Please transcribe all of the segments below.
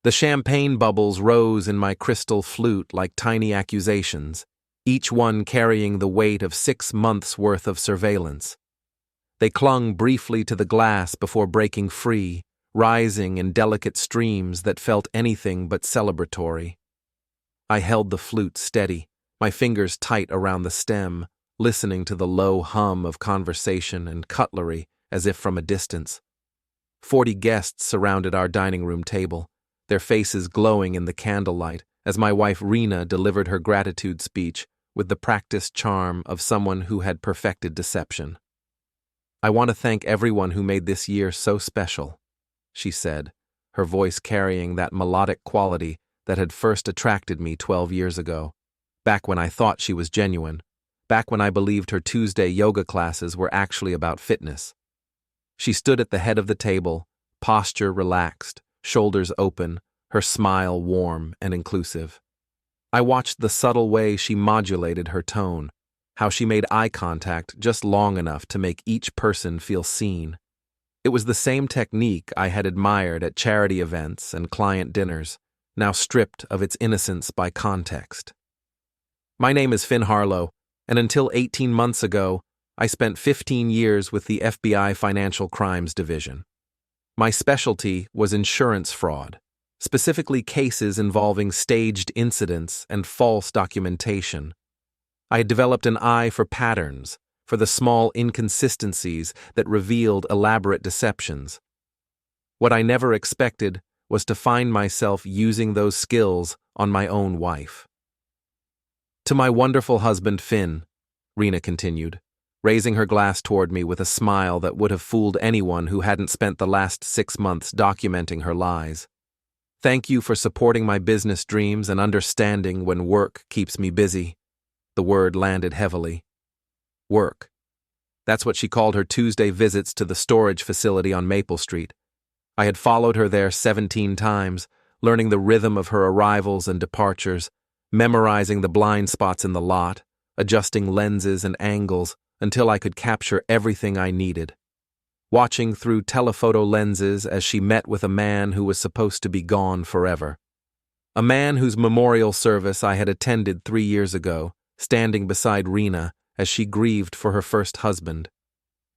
The champagne bubbles rose in my crystal flute like tiny accusations, each one carrying the weight of 6 months' worth of surveillance. They clung briefly to the glass before breaking free, rising in delicate streams that felt anything but celebratory. I held the flute steady, my fingers tight around the stem, listening to the low hum of conversation and cutlery as if from a distance. 40 guests surrounded our dining room table, their faces glowing in the candlelight as my wife Rina delivered her gratitude speech with the practiced charm of someone who had perfected deception. "I want to thank everyone who made this year so special," she said, her voice carrying that melodic quality that had first attracted me 12 years ago, back when I thought she was genuine, back when I believed her Tuesday yoga classes were actually about fitness. She stood at the head of the table, posture relaxed, shoulders open, her smile warm and inclusive. I watched the subtle way she modulated her tone, how she made eye contact just long enough to make each person feel seen. It was the same technique I had admired at charity events and client dinners, now stripped of its innocence by context. "My name is Finn Harlow, and until 18 months ago, I spent 15 years with the FBI Financial Crimes Division. My specialty was insurance fraud, specifically cases involving staged incidents and false documentation. I had developed an eye for patterns, for the small inconsistencies that revealed elaborate deceptions. What I never expected was to find myself using those skills on my own wife. To my wonderful husband Finn," Rina continued, raising her glass toward me with a smile that would have fooled anyone who hadn't spent the last 6 months documenting her lies. "Thank you for supporting my business dreams and understanding when work keeps me busy." The word landed heavily. Work. That's what she called her Tuesday visits to the storage facility on Maple Street. I had followed her there 17 times, learning the rhythm of her arrivals and departures, memorizing the blind spots in the lot, adjusting lenses and angles until I could capture everything I needed. Watching through telephoto lenses as she met with a man who was supposed to be gone forever. A man whose memorial service I had attended 3 years ago, standing beside Rina as she grieved for her first husband.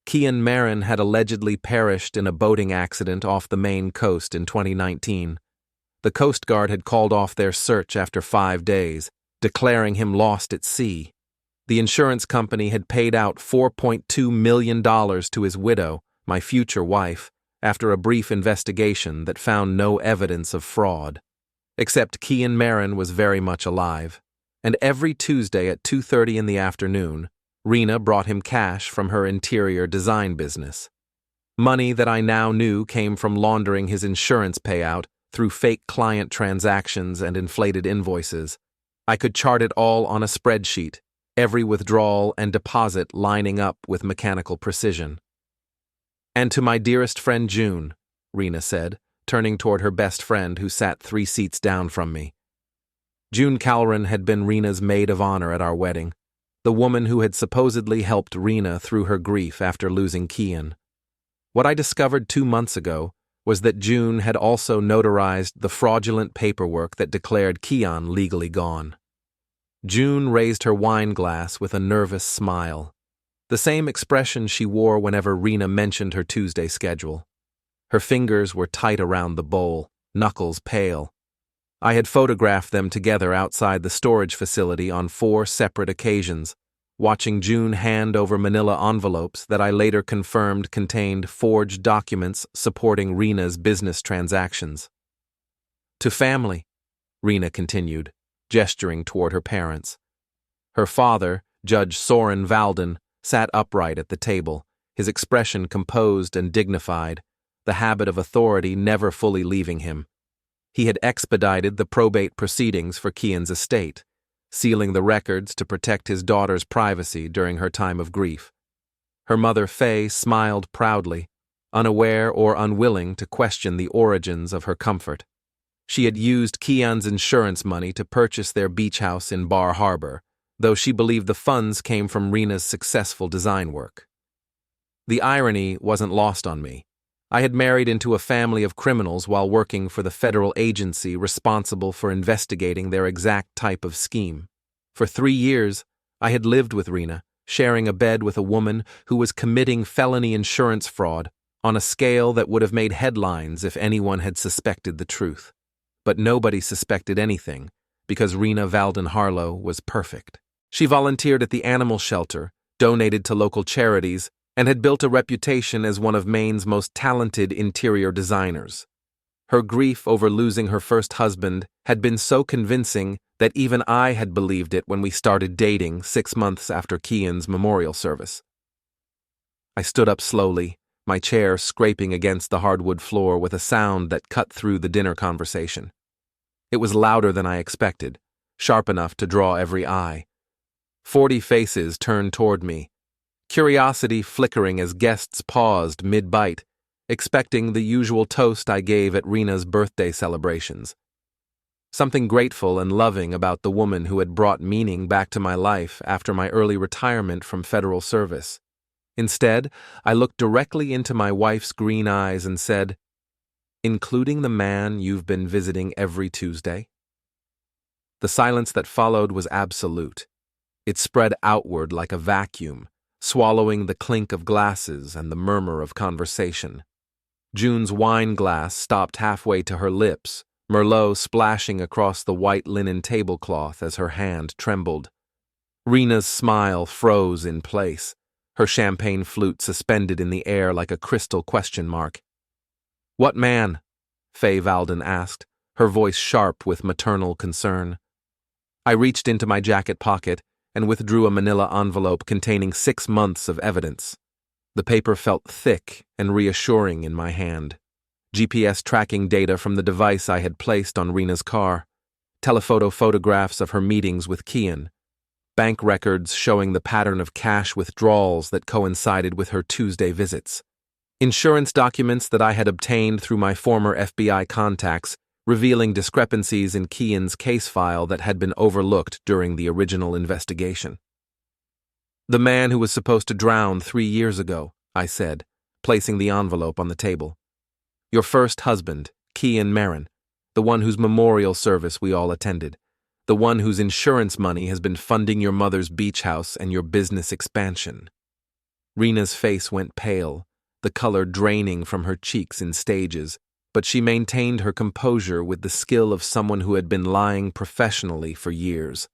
Kian Marin had allegedly perished in a boating accident off the Maine coast in 2019. The Coast Guard had called off their search after 5 days, declaring him lost at sea. The insurance company had paid out $4.2 million to his widow, my future wife, after a brief investigation that found no evidence of fraud. Except Kian Marin was very much alive, and every Tuesday at 2:30 in the afternoon, Rina brought him cash from her interior design business. Money that I now knew came from laundering his insurance payout through fake client transactions and inflated invoices. I could chart it all on a spreadsheet, every withdrawal and deposit lining up with mechanical precision. "And to my dearest friend June," Rina said, turning toward her best friend who sat 3 seats down from me. June Calren had been Rina's maid of honor at our wedding, the woman who had supposedly helped Rina through her grief after losing Kian. What I discovered 2 months ago was that June had also notarized the fraudulent paperwork that declared Kian legally gone. June raised her wine glass with a nervous smile, the same expression she wore whenever Rina mentioned her Tuesday schedule. Her fingers were tight around the bowl, knuckles pale. I had photographed them together outside the storage facility on 4 separate occasions, watching June hand over manila envelopes that I later confirmed contained forged documents supporting Rina's business transactions. "To family," Rina continued, gesturing toward her parents. Her father, Judge Soren Valden, sat upright at the table, his expression composed and dignified, the habit of authority never fully leaving him. He had expedited the probate proceedings for Kian's estate, sealing the records to protect his daughter's privacy during her time of grief. Her mother Faye smiled proudly, unaware or unwilling to question the origins of her comfort. She had used Kian's insurance money to purchase their beach house in Bar Harbor, though she believed the funds came from Rina's successful design work. The irony wasn't lost on me. I had married into a family of criminals while working for the federal agency responsible for investigating their exact type of scheme. For 3 years, I had lived with Rina, sharing a bed with a woman who was committing felony insurance fraud on a scale that would have made headlines if anyone had suspected the truth. But nobody suspected anything, because Rina Valden Harlow was perfect. She volunteered at the animal shelter, donated to local charities, and had built a reputation as one of Maine's most talented interior designers. Her grief over losing her first husband had been so convincing that even I had believed it when we started dating 6 months after Kian's memorial service. I stood up slowly, my chair scraping against the hardwood floor with a sound that cut through the dinner conversation. It was louder than I expected, sharp enough to draw every eye. 40 faces turned toward me, curiosity flickering as guests paused mid-bite, expecting the usual toast I gave at Rina's birthday celebrations. Something grateful and loving about the woman who had brought meaning back to my life after my early retirement from federal service. Instead, I looked directly into my wife's green eyes and said, "Including the man you've been visiting every Tuesday?" The silence that followed was absolute. It spread outward like a vacuum, swallowing the clink of glasses and the murmur of conversation. June's wine glass stopped halfway to her lips, Merlot splashing across the white linen tablecloth as her hand trembled. Rina's smile froze in place, her champagne flute suspended in the air like a crystal question mark. "What man?" Faye Valden asked, her voice sharp with maternal concern. I reached into my jacket pocket and withdrew a manila envelope containing 6 months of evidence. The paper felt thick and reassuring in my hand. GPS tracking data from the device I had placed on Rina's car, telephoto photographs of her meetings with Kian, bank records showing the pattern of cash withdrawals that coincided with her Tuesday visits, insurance documents that I had obtained through my former FBI contacts, revealing discrepancies in Kian's case file that had been overlooked during the original investigation. "The man who was supposed to drown 3 years ago," I said, placing the envelope on the table. "Your first husband, Kian Marin, the one whose memorial service we all attended, the one whose insurance money has been funding your mother's beach house and your business expansion." Rina's face went pale, the color draining from her cheeks in stages, but she maintained her composure with the skill of someone who had been lying professionally for years.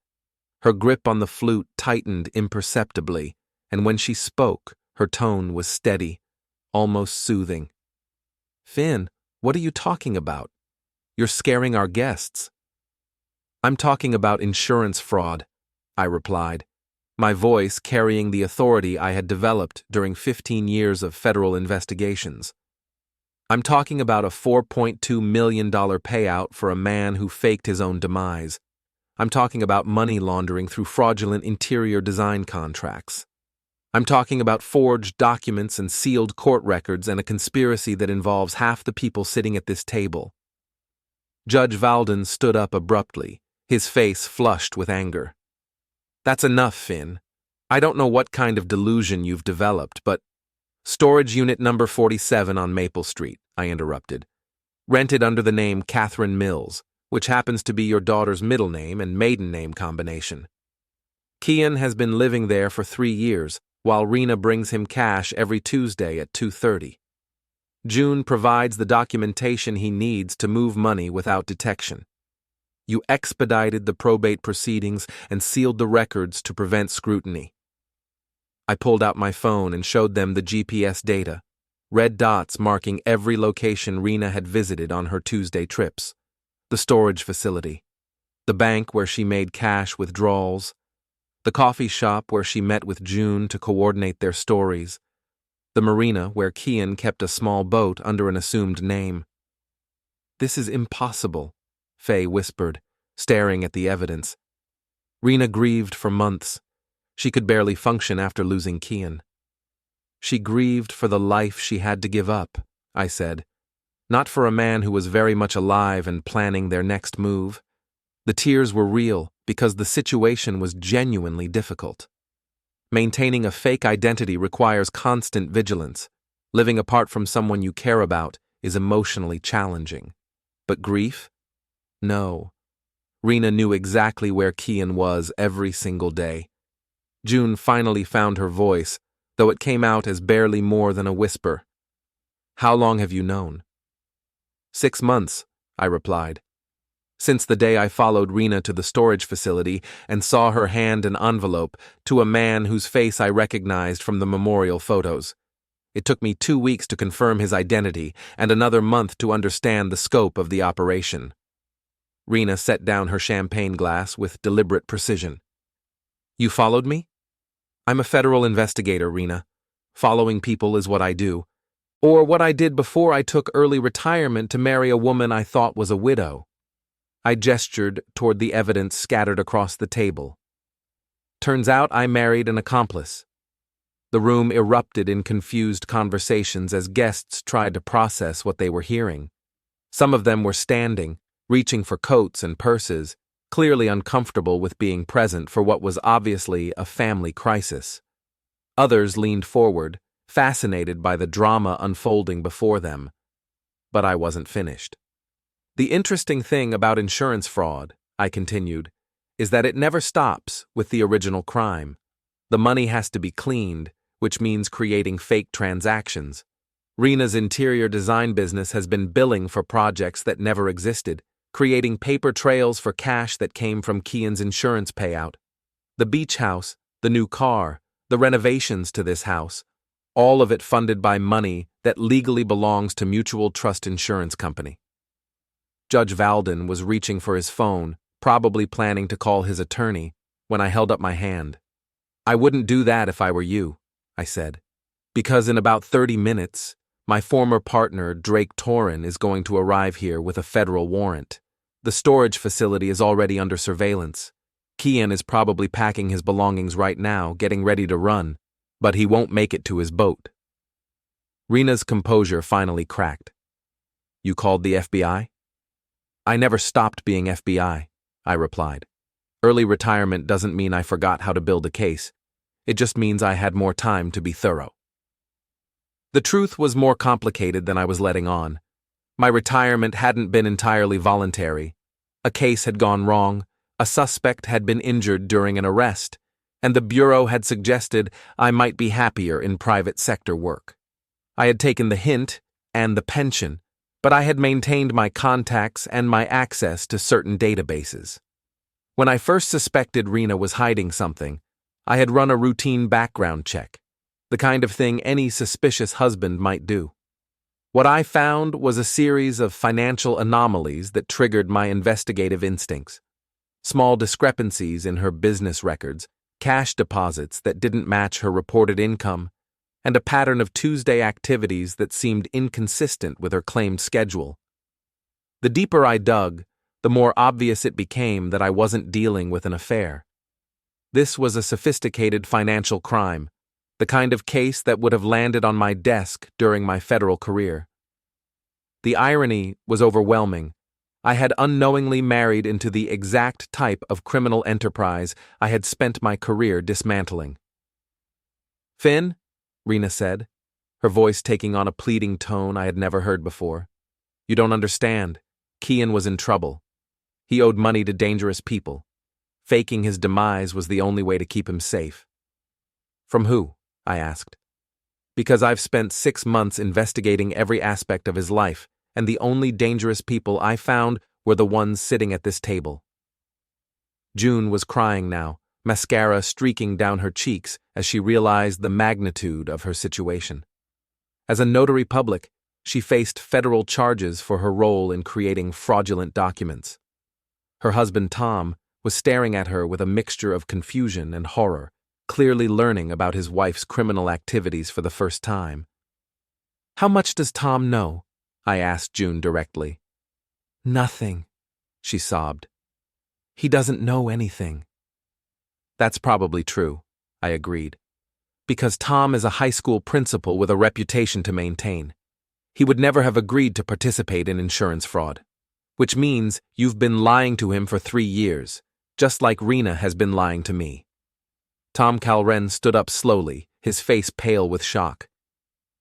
Her grip on the flute tightened imperceptibly, and when she spoke, her tone was steady, almost soothing. "Finn, what are you talking about? You're scaring our guests." "I'm talking about insurance fraud," I replied, my voice carrying the authority I had developed during 15 years of federal investigations. "I'm talking about a $4.2 million payout for a man who faked his own demise. I'm talking about money laundering through fraudulent interior design contracts. I'm talking about forged documents and sealed court records and a conspiracy that involves half the people sitting at this table." Judge Valden stood up abruptly, his face flushed with anger. "That's enough, Finn. I don't know what kind of delusion you've developed, but—" "Storage unit number 47 on Maple Street," I interrupted. "Rented under the name Catherine Mills, which happens to be your daughter's middle name and maiden name combination. Kian has been living there for 3 years, while Rina brings him cash every Tuesday at 2:30. June provides the documentation he needs to move money without detection. You expedited the probate proceedings and sealed the records to prevent scrutiny." I pulled out my phone and showed them the GPS data, red dots marking every location Rina had visited on her Tuesday trips. The storage facility, the bank where she made cash withdrawals, the coffee shop where she met with June to coordinate their stories, the marina where Kian kept a small boat under an assumed name. "This is impossible," Faye whispered, staring at the evidence. "Rina grieved for months. She could barely function after losing Kian." "She grieved for the life she had to give up," I said, "not for a man who was very much alive and planning their next move. The tears were real because the situation was genuinely difficult. Maintaining a fake identity requires constant vigilance, Living apart from someone you care about is emotionally challenging. But grief? No. Rina knew exactly where Kian was every single day. June finally found her voice, though it came out as barely more than a whisper. "How long have you known?" 6 months, I replied. Since the day I followed Rina to the storage facility and saw her hand an envelope to a man whose face I recognized from the memorial photos. It took me 2 weeks to confirm his identity and another month to understand the scope of the operation. Rina set down her champagne glass with deliberate precision. "You followed me?" "I'm a federal investigator, Rina. Following people is what I do. Or what I did before I took early retirement to marry a woman I thought was a widow." I gestured toward the evidence scattered across the table. "Turns out I married an accomplice." The room erupted in confused conversations as guests tried to process what they were hearing. Some of them were standing, reaching for coats and purses, clearly uncomfortable with being present for what was obviously a family crisis. Others leaned forward, fascinated by the drama unfolding before them. But I wasn't finished. "The interesting thing about insurance fraud," I continued, "is that it never stops with the original crime. The money has to be cleaned, which means creating fake transactions. Rina's interior design business has been billing for projects that never existed, creating paper trails for cash that came from Kian's insurance payout. The beach house, the new car, the renovations to this house, all of it funded by money that legally belongs to Mutual Trust Insurance Company." Judge Valden was reaching for his phone, probably planning to call his attorney, when I held up my hand. "I wouldn't do that if I were you," I said, "because in about 30 minutes, my former partner, Drake Torin, is going to arrive here with a federal warrant. The storage facility is already under surveillance. Kian is probably packing his belongings right now, getting ready to run, but he won't make it to his boat." Rina's composure finally cracked. "You called the FBI?" "I never stopped being FBI," I replied. "Early retirement doesn't mean I forgot how to build a case. It just means I had more time to be thorough." The truth was more complicated than I was letting on. My retirement hadn't been entirely voluntary. A case had gone wrong, a suspect had been injured during an arrest, and the Bureau had suggested I might be happier in private sector work. I had taken the hint and the pension, but I had maintained my contacts and my access to certain databases. When I first suspected Rina was hiding something, I had run a routine background check, the kind of thing any suspicious husband might do. What I found was a series of financial anomalies that triggered my investigative instincts. Small discrepancies in her business records, cash deposits that didn't match her reported income, and a pattern of Tuesday activities that seemed inconsistent with her claimed schedule. The deeper I dug, the more obvious it became that I wasn't dealing with an affair. This was a sophisticated financial crime, the kind of case that would have landed on my desk during my federal career. The irony was overwhelming. I had unknowingly married into the exact type of criminal enterprise I had spent my career dismantling. "Finn," Rina said, her voice taking on a pleading tone I had never heard before. "You don't understand. Kian was in trouble. He owed money to dangerous people. Faking his demise was the only way to keep him safe." "From who?" I asked. "Because I've spent 6 months investigating every aspect of his life, and the only dangerous people I found were the ones sitting at this table." June was crying now, mascara streaking down her cheeks as she realized the magnitude of her situation. As a notary public, she faced federal charges for her role in creating fraudulent documents. Her husband Tom was staring at her with a mixture of confusion and horror, clearly learning about his wife's criminal activities for the first time. "How much does Tom know?" I asked June directly. "Nothing," she sobbed. "He doesn't know anything." "That's probably true," I agreed. "Because Tom is a high school principal with a reputation to maintain. He would never have agreed to participate in insurance fraud. Which means you've been lying to him for 3 years, just like Rina has been lying to me." Tom Calren stood up slowly, his face pale with shock.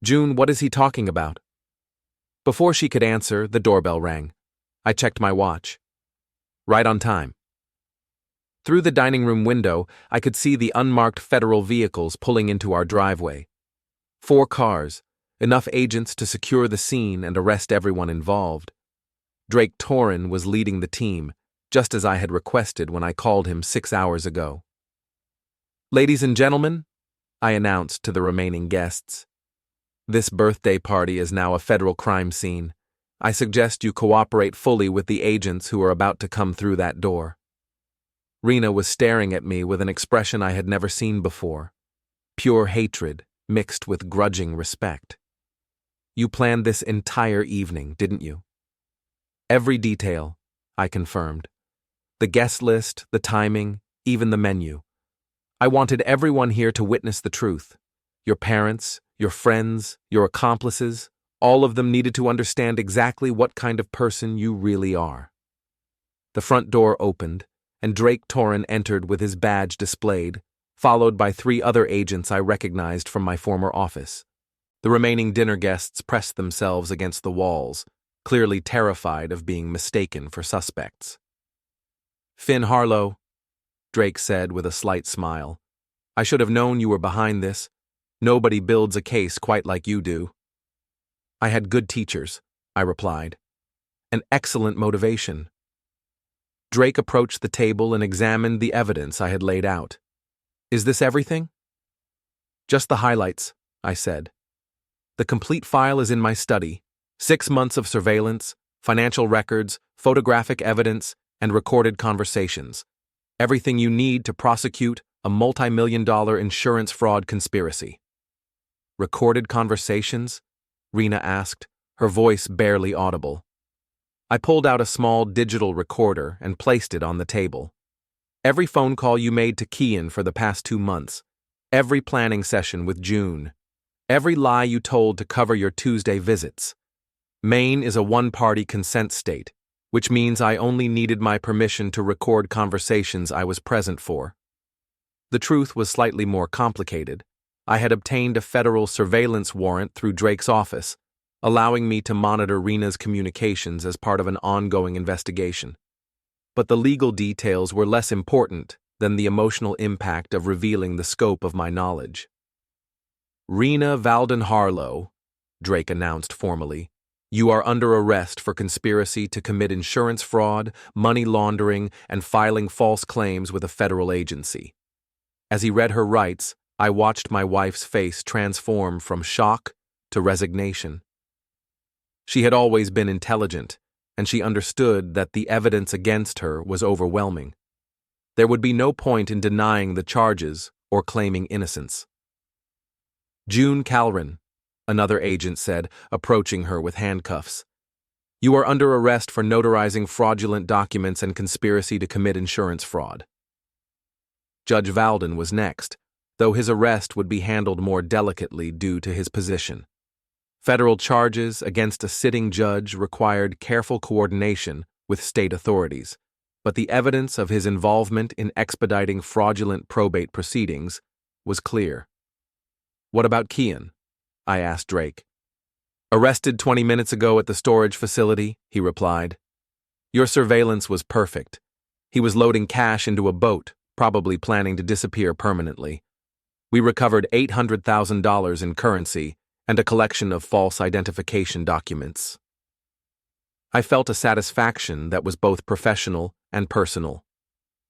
June, what is he talking about? Before she could answer, the doorbell rang. I checked my watch. Right on time. Through the dining room window, I could see the unmarked federal vehicles pulling into our driveway. 4 cars, enough agents to secure the scene and arrest everyone involved. Drake Torrin was leading the team, just as I had requested when I called him 6 hours ago. Ladies and gentlemen, I announced to the remaining guests, this birthday party is now a federal crime scene. I suggest you cooperate fully with the agents who are about to come through that door. Rina was staring at me with an expression I had never seen before. Pure hatred mixed with grudging respect. You planned this entire evening, didn't you? Every detail, I confirmed. The guest list, the timing, even the menu. I wanted everyone here to witness the truth. Your parents, your friends, your accomplices, all of them needed to understand exactly what kind of person you really are. The front door opened, and Drake Torrin entered with his badge displayed, followed by 3 other agents I recognized from my former office. The remaining dinner guests pressed themselves against the walls, clearly terrified of being mistaken for suspects. Finn Harlow, Drake said with a slight smile. I should have known you were behind this. Nobody builds a case quite like you do. I had good teachers, I replied. An excellent motivation. Drake approached the table and examined the evidence I had laid out. Is this everything? Just the highlights, I said. The complete file is in my study. 6 months of surveillance, financial records, photographic evidence, and recorded conversations. Everything you need to prosecute a multi-million-dollar insurance fraud conspiracy. Recorded conversations? Rina asked, her voice barely audible. I pulled out a small digital recorder and placed it on the table. Every phone call you made to Kian for the past 2 months. Every planning session with June. Every lie you told to cover your Tuesday visits. Maine is a one-party consent state, which means I only needed my permission to record conversations I was present for. The truth was slightly more complicated. I had obtained a federal surveillance warrant through Drake's office, allowing me to monitor Rina's communications as part of an ongoing investigation. But the legal details were less important than the emotional impact of revealing the scope of my knowledge. Rina Valden Harlow, Drake announced formally, you are under arrest for conspiracy to commit insurance fraud, money laundering, and filing false claims with a federal agency. As he read her rights, I watched my wife's face transform from shock to resignation. She had always been intelligent, and she understood that the evidence against her was overwhelming. There would be no point in denying the charges or claiming innocence. June Calrin, another agent said, approaching her with handcuffs. You are under arrest for notarizing fraudulent documents and conspiracy to commit insurance fraud. Judge Valden was next, though his arrest would be handled more delicately due to his position. Federal charges against a sitting judge required careful coordination with state authorities, but the evidence of his involvement in expediting fraudulent probate proceedings was clear. What about Kian? I asked Drake. Arrested 20 minutes ago at the storage facility, he replied. Your surveillance was perfect. He was loading cash into a boat, probably planning to disappear permanently. We recovered $800,000 in currency and a collection of false identification documents. I felt a satisfaction that was both professional and personal.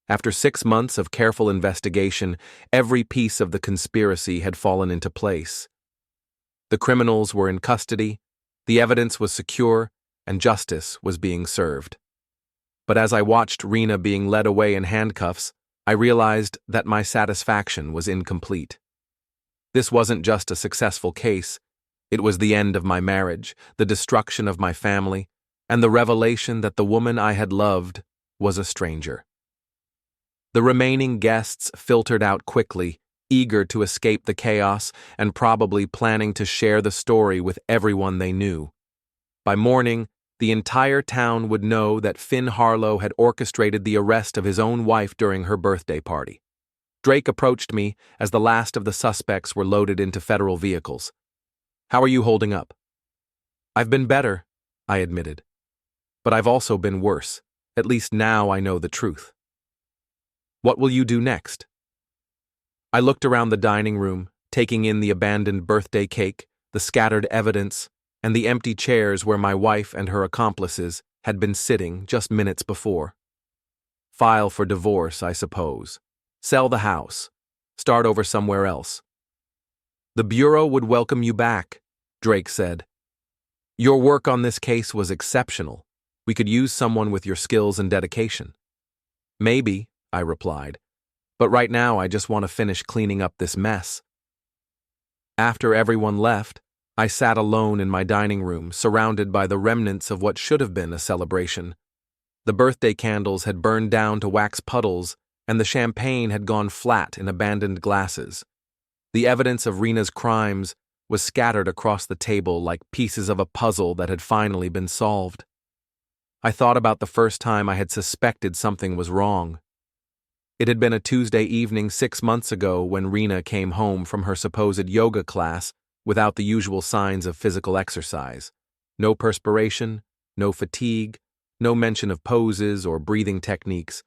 After 6 months of careful investigation, every piece of the conspiracy had fallen into place. The criminals were in custody, the evidence was secure, and justice was being served. But as I watched Rina being led away in handcuffs, I realized that my satisfaction was incomplete. This wasn't just a successful case. It was the end of my marriage, the destruction of my family, and the revelation that the woman I had loved was a stranger. The remaining guests filtered out quickly, eager to escape the chaos and probably planning to share the story with everyone they knew. By morning, the entire town would know that Finn Harlow had orchestrated the arrest of his own wife during her birthday party. Drake approached me as the last of the suspects were loaded into federal vehicles. How are you holding up? I've been better, I admitted. But I've also been worse. At least now I know the truth. What will you do next? I looked around the dining room, taking in the abandoned birthday cake, the scattered evidence, and the empty chairs where my wife and her accomplices had been sitting just minutes before. File for divorce, I suppose. Sell the house. Start over somewhere else. The Bureau would welcome you back, Drake said. Your work on this case was exceptional. We could use someone with your skills and dedication. Maybe, I replied, but right now I just want to finish cleaning up this mess. After everyone left, I sat alone in my dining room, surrounded by the remnants of what should have been a celebration. The birthday candles had burned down to wax puddles, and the champagne had gone flat in abandoned glasses. The evidence of Rina's crimes was scattered across the table like pieces of a puzzle that had finally been solved. I thought about the first time I had suspected something was wrong. It had been a Tuesday evening 6 months ago when Rina came home from her supposed yoga class without the usual signs of physical exercise. No perspiration, no fatigue, no mention of poses or breathing techniques.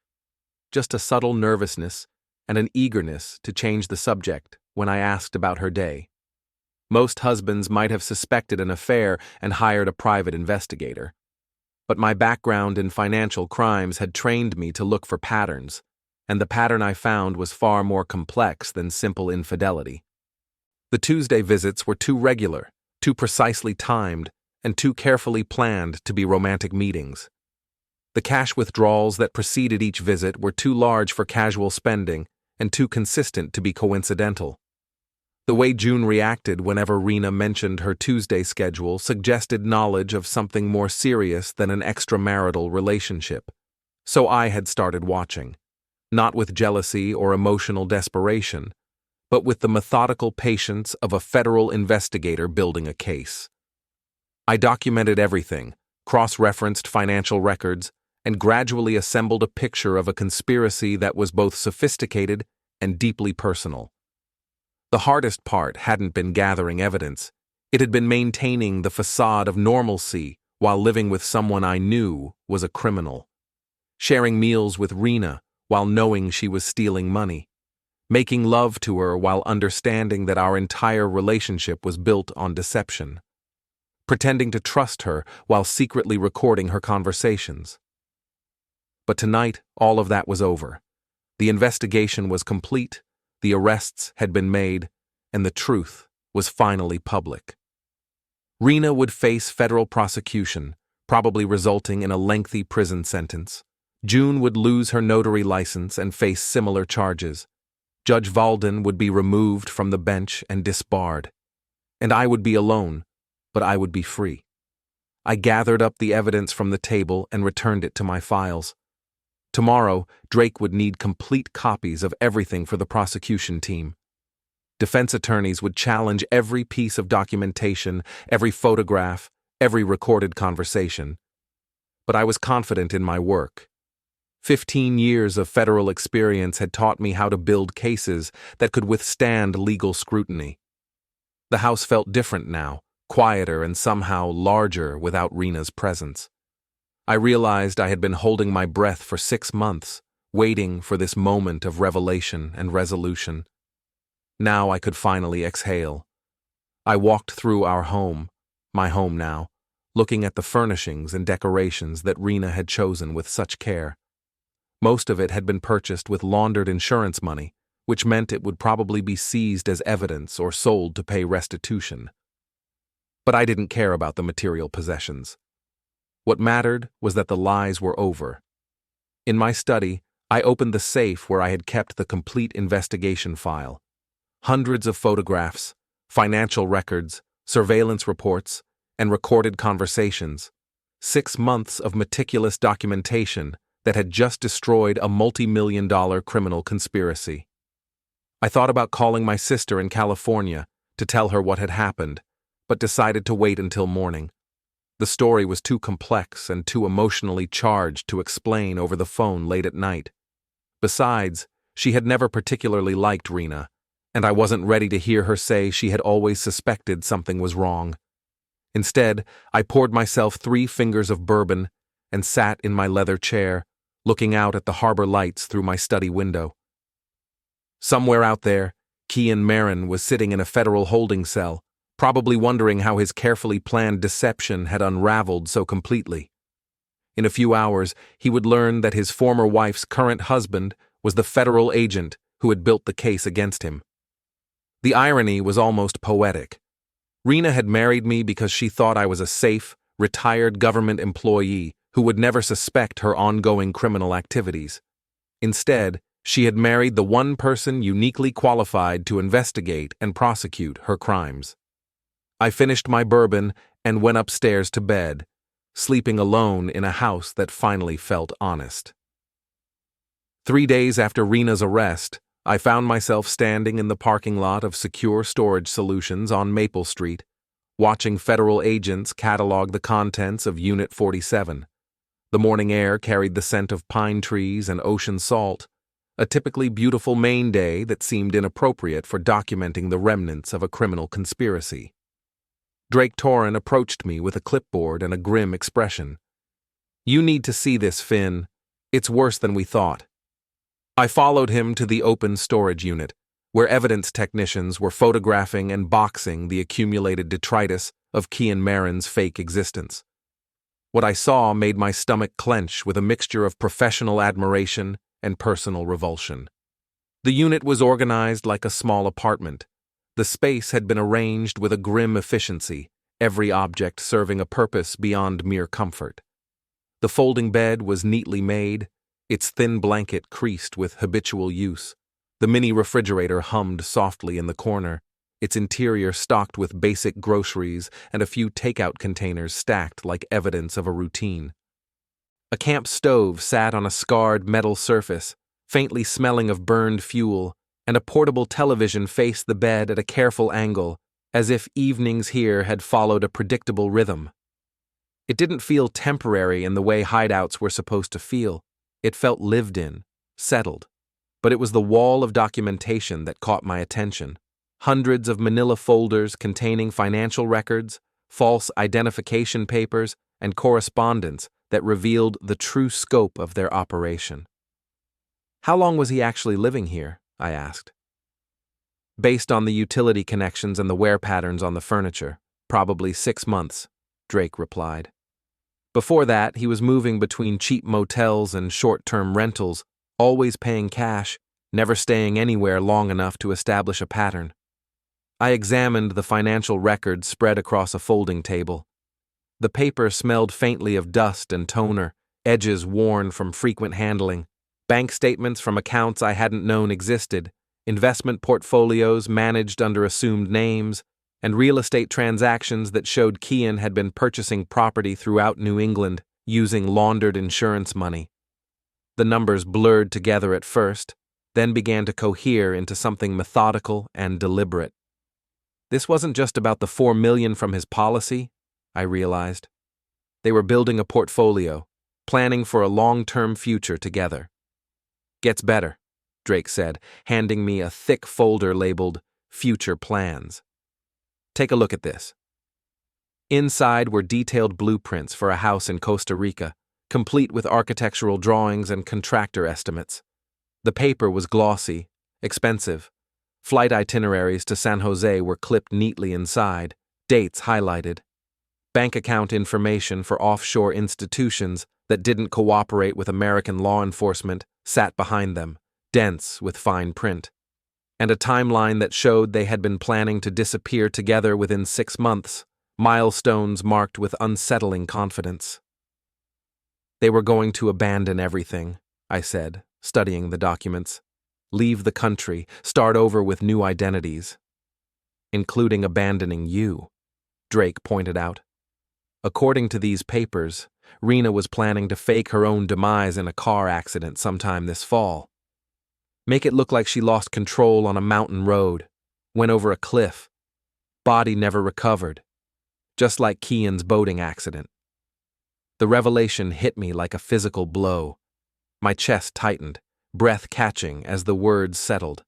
Just a subtle nervousness and an eagerness to change the subject when I asked about her day. Most husbands might have suspected an affair and hired a private investigator. But my background in financial crimes had trained me to look for patterns, and the pattern I found was far more complex than simple infidelity. The Tuesday visits were too regular, too precisely timed, and too carefully planned to be romantic meetings. The cash withdrawals that preceded each visit were too large for casual spending and too consistent to be coincidental. The way June reacted whenever Rina mentioned her Tuesday schedule suggested knowledge of something more serious than an extramarital relationship. So I had started watching, not with jealousy or emotional desperation, but with the methodical patience of a federal investigator building a case. I documented everything, cross-referenced financial records, and gradually assembled a picture of a conspiracy that was both sophisticated and deeply personal. The hardest part hadn't been gathering evidence. It had been maintaining the facade of normalcy while living with someone I knew was a criminal. Sharing meals with Rina while knowing she was stealing money. Making love to her while understanding that our entire relationship was built on deception. Pretending to trust her while secretly recording her conversations. But tonight, all of that was over. The investigation was complete. The arrests had been made, and the truth was finally public. Rina would face federal prosecution, probably resulting in a lengthy prison sentence. June would lose her notary license and face similar charges. Judge Valden would be removed from the bench and disbarred. And I would be alone, but I would be free. I gathered up the evidence from the table and returned it to my files. Tomorrow, Drake would need complete copies of everything for the prosecution team. Defense attorneys would challenge every piece of documentation, every photograph, every recorded conversation. But I was confident in my work. 15 years of federal experience had taught me how to build cases that could withstand legal scrutiny. The house felt different now, quieter and somehow larger without Rina's presence. I realized I had been holding my breath for 6 months, waiting for this moment of revelation and resolution. Now I could finally exhale. I walked through our home, my home now, looking at the furnishings and decorations that Rina had chosen with such care. Most of it had been purchased with laundered insurance money, which meant it would probably be seized as evidence or sold to pay restitution. But I didn't care about the material possessions. What mattered was that the lies were over. In my study, I opened the safe where I had kept the complete investigation file. Hundreds of photographs, financial records, surveillance reports, and recorded conversations. 6 months of meticulous documentation that had just destroyed a multi-million-dollar criminal conspiracy. I thought about calling my sister in California to tell her what had happened, but decided to wait until morning. The story was too complex and too emotionally charged to explain over the phone late at night. Besides, she had never particularly liked Rina, and I wasn't ready to hear her say she had always suspected something was wrong. Instead, I poured myself 3 fingers of bourbon and sat in my leather chair, looking out at the harbor lights through my study window. Somewhere out there, Kian Marin was sitting in a federal holding cell, probably wondering how his carefully planned deception had unraveled so completely. In a few hours, he would learn that his former wife's current husband was the federal agent who had built the case against him. The irony was almost poetic. Rina had married me because she thought I was a safe, retired government employee who would never suspect her ongoing criminal activities. Instead, she had married the one person uniquely qualified to investigate and prosecute her crimes. I finished my bourbon and went upstairs to bed, sleeping alone in a house that finally felt honest. 3 days after Rina's arrest, I found myself standing in the parking lot of Secure Storage Solutions on Maple Street, watching federal agents catalog the contents of Unit 47. The morning air carried the scent of pine trees and ocean salt, a typically beautiful Maine day that seemed inappropriate for documenting the remnants of a criminal conspiracy. Drake Torrin approached me with a clipboard and a grim expression. "You need to see this, Finn. It's worse than we thought." I followed him to the open storage unit, where evidence technicians were photographing and boxing the accumulated detritus of Kian Marin's fake existence. What I saw made my stomach clench with a mixture of professional admiration and personal revulsion. The unit was organized like a small apartment. The space had been arranged with a grim efficiency, every object serving a purpose beyond mere comfort. The folding bed was neatly made, its thin blanket creased with habitual use. The mini refrigerator hummed softly in the corner, its interior stocked with basic groceries and a few takeout containers stacked like evidence of a routine. A camp stove sat on a scarred metal surface, faintly smelling of burned fuel, and a portable television faced the bed at a careful angle, as if evenings here had followed a predictable rhythm. It didn't feel temporary in the way hideouts were supposed to feel. It felt lived in, settled. But it was the wall of documentation that caught my attention. Hundreds of manila folders containing financial records, false identification papers, and correspondence that revealed the true scope of their operation. "How long was he actually living here?" I asked. "Based on the utility connections and the wear patterns on the furniture, probably 6 months," Drake replied. Before that, he was moving between cheap motels and short-term rentals, always paying cash, never staying anywhere long enough to establish a pattern. I examined the financial records spread across a folding table. The paper smelled faintly of dust and toner, edges worn from frequent handling, bank statements from accounts I hadn't known existed, investment portfolios managed under assumed names, and real estate transactions that showed Kian had been purchasing property throughout New England using laundered insurance money. The numbers blurred together at first, then began to cohere into something methodical and deliberate. This wasn't just about the $4 million from his policy, I realized. They were building a portfolio, planning for a long-term future together. "Gets better," Drake said, handing me a thick folder labeled Future Plans. "Take a look at this." Inside were detailed blueprints for a house in Costa Rica, complete with architectural drawings and contractor estimates. The paper was glossy, expensive. Flight itineraries to San Jose were clipped neatly inside, dates highlighted. Bank account information for offshore institutions that didn't cooperate with American law enforcement sat behind them, dense with fine print. And a timeline that showed they had been planning to disappear together within 6 months, milestones marked with unsettling confidence. "They were going to abandon everything," I said, studying the documents. "Leave the country, start over with new identities." "Including abandoning you," Drake pointed out. According to these papers, Rina was planning to fake her own demise in a car accident sometime this fall. Make it look like she lost control on a mountain road, went over a cliff. Body never recovered, just like Kian's boating accident. The revelation hit me like a physical blow. My chest tightened, breath catching as the words settled.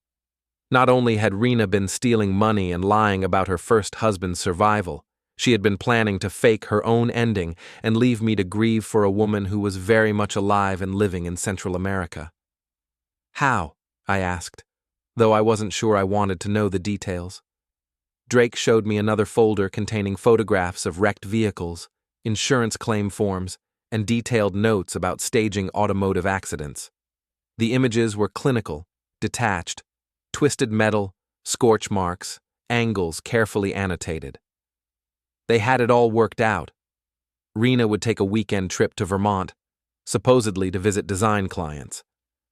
Not only had Rina been stealing money and lying about her first husband's survival, she had been planning to fake her own ending and leave me to grieve for a woman who was very much alive and living in Central America. How? I asked, though I wasn't sure I wanted to know the details. Drake showed me another folder containing photographs of wrecked vehicles, insurance claim forms, and detailed notes about staging automotive accidents. The images were clinical, detached, twisted metal, scorch marks, angles carefully annotated. They had it all worked out. Rina would take a weekend trip to Vermont, supposedly to visit design clients.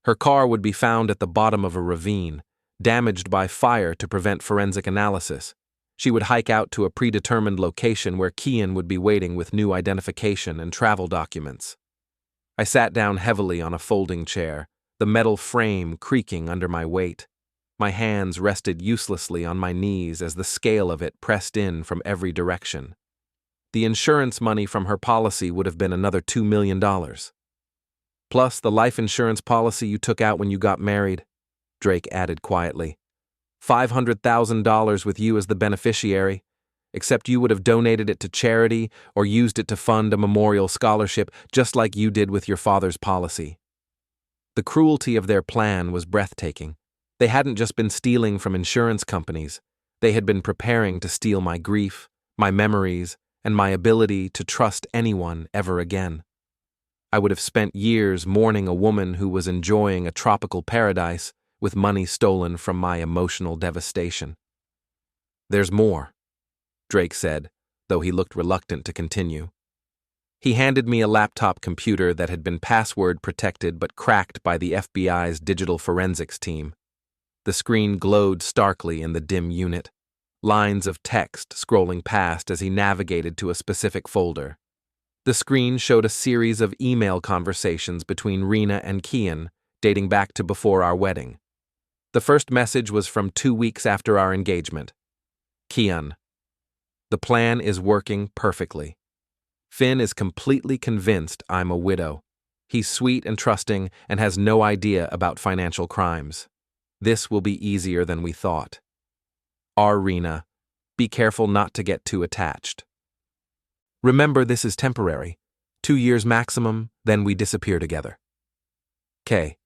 Her car would be found at the bottom of a ravine, damaged by fire to prevent forensic analysis. She would hike out to a predetermined location where Kian would be waiting with new identification and travel documents. I sat down heavily on a folding chair, the metal frame creaking under my weight. My hands rested uselessly on my knees as the scale of it pressed in from every direction. The insurance money from her policy would have been another $2 million. Plus the life insurance policy you took out when you got married, Drake added quietly. $500,000 with you as the beneficiary, except you would have donated it to charity or used it to fund a memorial scholarship just like you did with your father's policy. The cruelty of their plan was breathtaking. They hadn't just been stealing from insurance companies, they had been preparing to steal my grief, my memories, and my ability to trust anyone ever again. I would have spent years mourning a woman who was enjoying a tropical paradise with money stolen from my emotional devastation. There's more, Drake said, though he looked reluctant to continue. He handed me a laptop computer that had been password protected but cracked by the FBI's digital forensics team. The screen glowed starkly in the dim unit, lines of text scrolling past as he navigated to a specific folder. The screen showed a series of email conversations between Rina and Kian, dating back to before our wedding. The first message was from 2 weeks after our engagement. Kian, the plan is working perfectly. Finn is completely convinced I'm a widow. He's sweet and trusting and has no idea about financial crimes. This will be easier than we thought. R. Rina, be careful not to get too attached. Remember, this is temporary. 2 years maximum, then we disappear together. K.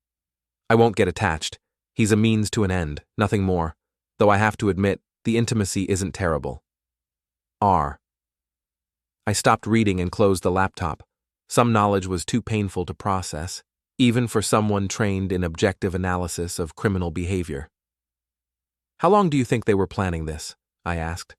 I won't get attached. He's a means to an end, nothing more, though I have to admit, the intimacy isn't terrible. R. I stopped reading and closed the laptop. Some knowledge was too painful to process, even for someone trained in objective analysis of criminal behavior. How long do you think they were planning this? I asked.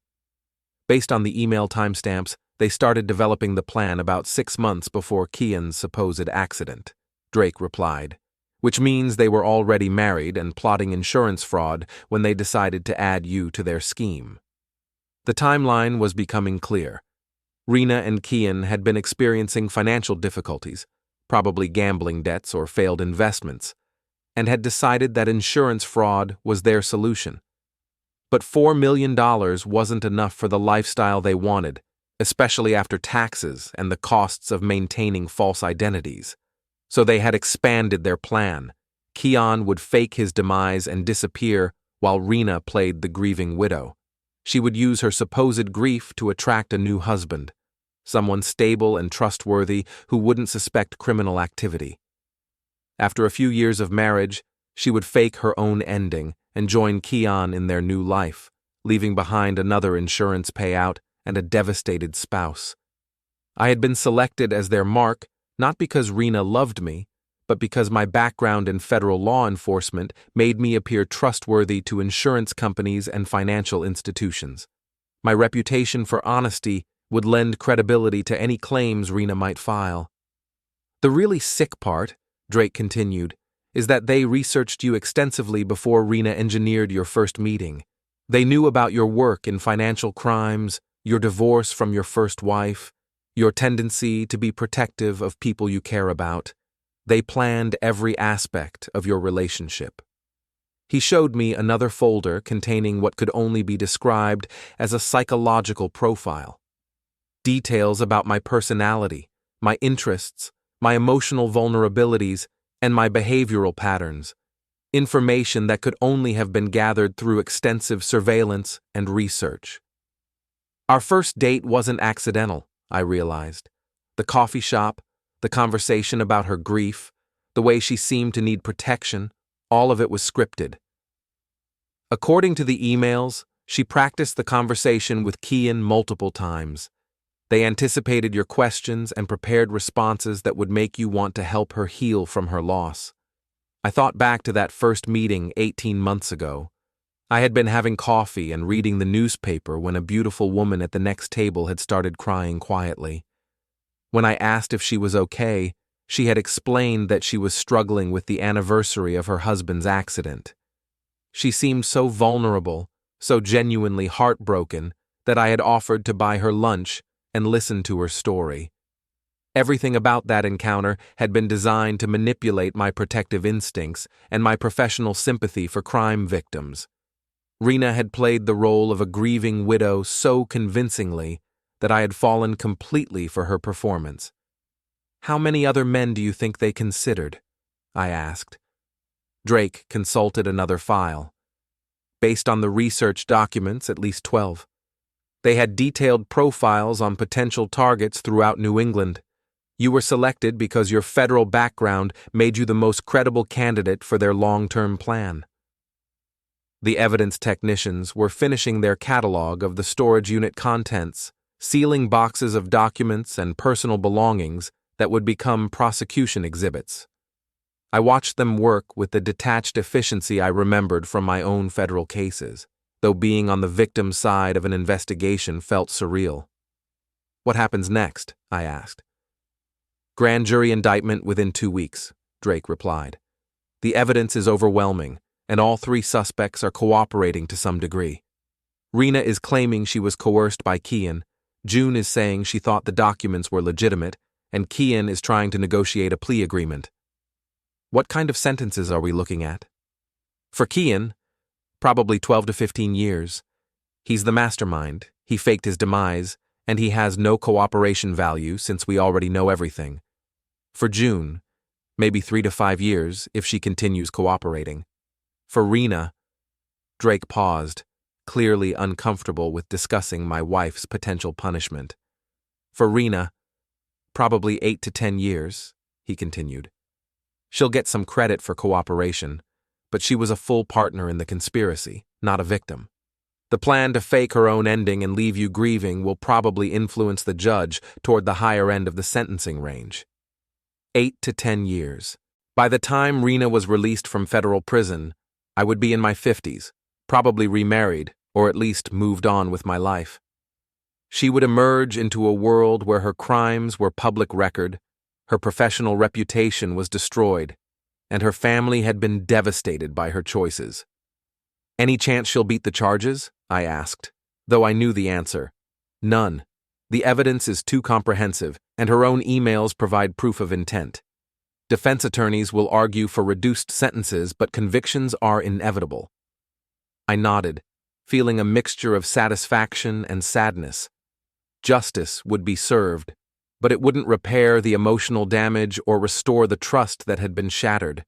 Based on the email timestamps, they started developing the plan about 6 months before Kian's supposed accident, Drake replied, which means they were already married and plotting insurance fraud when they decided to add you to their scheme. The timeline was becoming clear. Rina and Kian had been experiencing financial difficulties, probably gambling debts or failed investments, and had decided that insurance fraud was their solution. But $4 million wasn't enough for the lifestyle they wanted, especially after taxes and the costs of maintaining false identities. So they had expanded their plan. Kian would fake his demise and disappear while Rina played the grieving widow. She would use her supposed grief to attract a new husband, someone stable and trustworthy who wouldn't suspect criminal activity. After a few years of marriage, she would fake her own ending and join Kian in their new life, leaving behind another insurance payout and a devastated spouse. I had been selected as their mark not because Rina loved me, but because my background in federal law enforcement made me appear trustworthy to insurance companies and financial institutions. My reputation for honesty would lend credibility to any claims Rina might file. The really sick part, Drake continued, is that they researched you extensively before Rina engineered your first meeting. They knew about your work in financial crimes, your divorce from your first wife, your tendency to be protective of people you care about. They planned every aspect of your relationship. He showed me another folder containing what could only be described as a psychological profile. Details about my personality, my interests, my emotional vulnerabilities, and my behavioral patterns. information that could only have been gathered through extensive surveillance and research. Our first date wasn't accidental, I realized. The coffee shop, the conversation about her grief, the way she seemed to need protection, all of it was scripted. According to the emails, she practiced the conversation with Kian multiple times. They anticipated your questions and prepared responses that would make you want to help her heal from her loss. I thought back to that first meeting 18 months ago. I had been having coffee and reading the newspaper when a beautiful woman at the next table had started crying quietly. When I asked if she was okay, she had explained that she was struggling with the anniversary of her husband's accident. She seemed so vulnerable, so genuinely heartbroken, that I had offered to buy her lunch and listen to her story. Everything about that encounter had been designed to manipulate my protective instincts and my professional sympathy for crime victims. Rina had played the role of a grieving widow so convincingly that I had fallen completely for her performance. "How many other men do you think they considered?" I asked. Drake consulted another file. Based on the research documents, at least 12. They had detailed profiles on potential targets throughout New England. You were selected because your federal background made you the most credible candidate for their long-term plan. The evidence technicians were finishing their catalog of the storage unit contents, sealing boxes of documents and personal belongings that would become prosecution exhibits. I watched them work with the detached efficiency I remembered from my own federal cases, though being on the victim's side of an investigation felt surreal. "What happens next?" I asked. "Grand jury indictment within 2 weeks," Drake replied. "The evidence is overwhelming, and all 3 suspects are cooperating to some degree. Rina is claiming she was coerced by Kian, June is saying she thought the documents were legitimate, and Kian is trying to negotiate a plea agreement. What kind of sentences are we looking at?" "For Kian, probably 12 to 15 years. He's the mastermind, he faked his demise, and he has no cooperation value since we already know everything. For June, maybe 3 to 5 years if she continues cooperating. For Rina," Drake paused, clearly uncomfortable with discussing my wife's potential punishment. "For Rina, probably 8 to 10 years, he continued. "She'll get some credit for cooperation, but she was a full partner in the conspiracy, not a victim. The plan to fake her own ending and leave you grieving will probably influence the judge toward the higher end of the sentencing range. 8 to 10 years. By the time Rina was released from federal prison, I would be in my 50s, probably remarried, or at least moved on with my life. She would emerge into a world where her crimes were public record, her professional reputation was destroyed, and her family had been devastated by her choices. Any chance she'll beat the charges?" I asked, though I knew the answer. None. The evidence is too comprehensive, and her own emails provide proof of intent. Defense attorneys will argue for reduced sentences, but convictions are inevitable. I nodded, feeling a mixture of satisfaction and sadness. Justice would be served, but it wouldn't repair the emotional damage or restore the trust that had been shattered.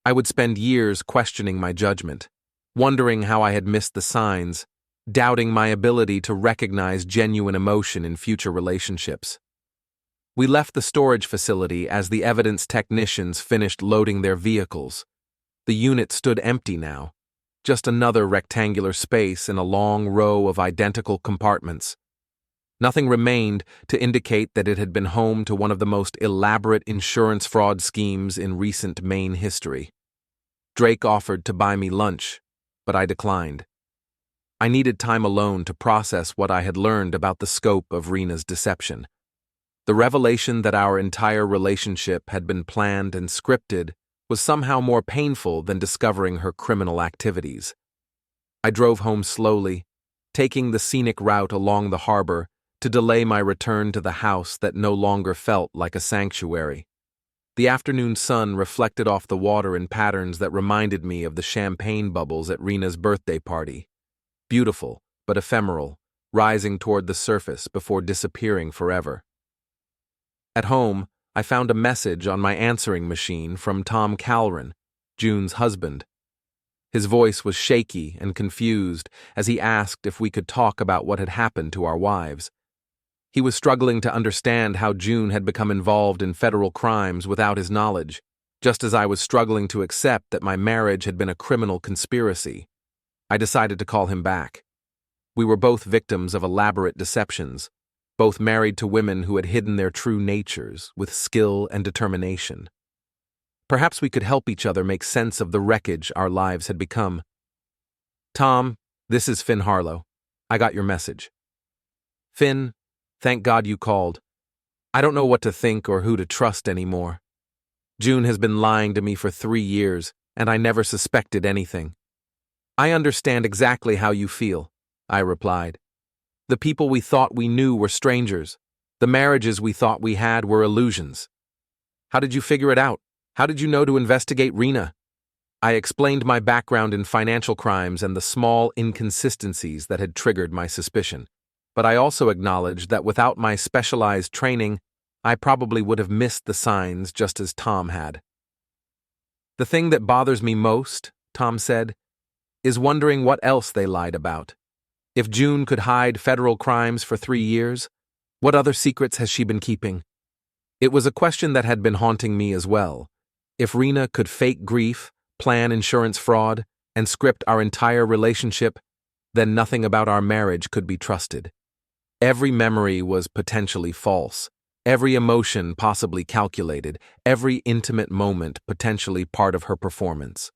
I would spend years questioning my judgment, wondering how I had missed the signs, doubting my ability to recognize genuine emotion in future relationships. We left the storage facility as the evidence technicians finished loading their vehicles. The unit stood empty now, just another rectangular space in a long row of identical compartments. Nothing remained to indicate that it had been home to one of the most elaborate insurance fraud schemes in recent Maine history. Drake offered to buy me lunch, but I declined. I needed time alone to process what I had learned about the scope of Rina's deception. The revelation that our entire relationship had been planned and scripted was somehow more painful than discovering her criminal activities. I drove home slowly, taking the scenic route along the harbor to delay my return to the house that no longer felt like a sanctuary. The afternoon sun reflected off the water in patterns that reminded me of the champagne bubbles at Rina's birthday party. Beautiful, but ephemeral, rising toward the surface before disappearing forever. At home, I found a message on my answering machine from Tom Calren, June's husband. His voice was shaky and confused as he asked if we could talk about what had happened to our wives. He was struggling to understand how June had become involved in federal crimes without his knowledge, just as I was struggling to accept that my marriage had been a criminal conspiracy. I decided to call him back. We were both victims of elaborate deceptions, both married to women who had hidden their true natures with skill and determination. Perhaps we could help each other make sense of the wreckage our lives had become. Tom, this is Finn Harlow. I got your message. Finn, thank God you called. I don't know what to think or who to trust anymore. June has been lying to me for 3 years, and I never suspected anything. I understand exactly how you feel, I replied. The people we thought we knew were strangers. The marriages we thought we had were illusions. How did you figure it out? How did you know to investigate Rina? I explained my background in financial crimes and the small inconsistencies that had triggered my suspicion. But I also acknowledged that without my specialized training, I probably would have missed the signs just as Tom had. The thing that bothers me most, Tom said, is wondering what else they lied about. If June could hide federal crimes for 3 years, what other secrets has she been keeping? It was a question that had been haunting me as well. If Rina could fake grief, plan insurance fraud, and script our entire relationship, then nothing about our marriage could be trusted. Every memory was potentially false, every emotion possibly calculated, every intimate moment potentially part of her performance.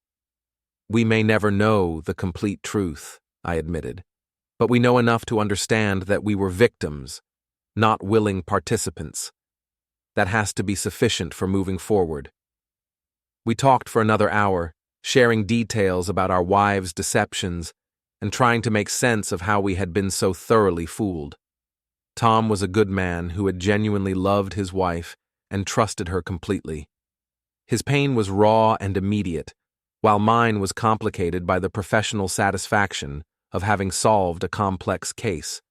We may never know the complete truth, I admitted, but we know enough to understand that we were victims, not willing participants. That has to be sufficient for moving forward. We talked for another hour, sharing details about our wives' deceptions and trying to make sense of how we had been so thoroughly fooled. Tom was a good man who had genuinely loved his wife and trusted her completely. His pain was raw and immediate, while mine was complicated by the professional satisfaction of having solved a complex case.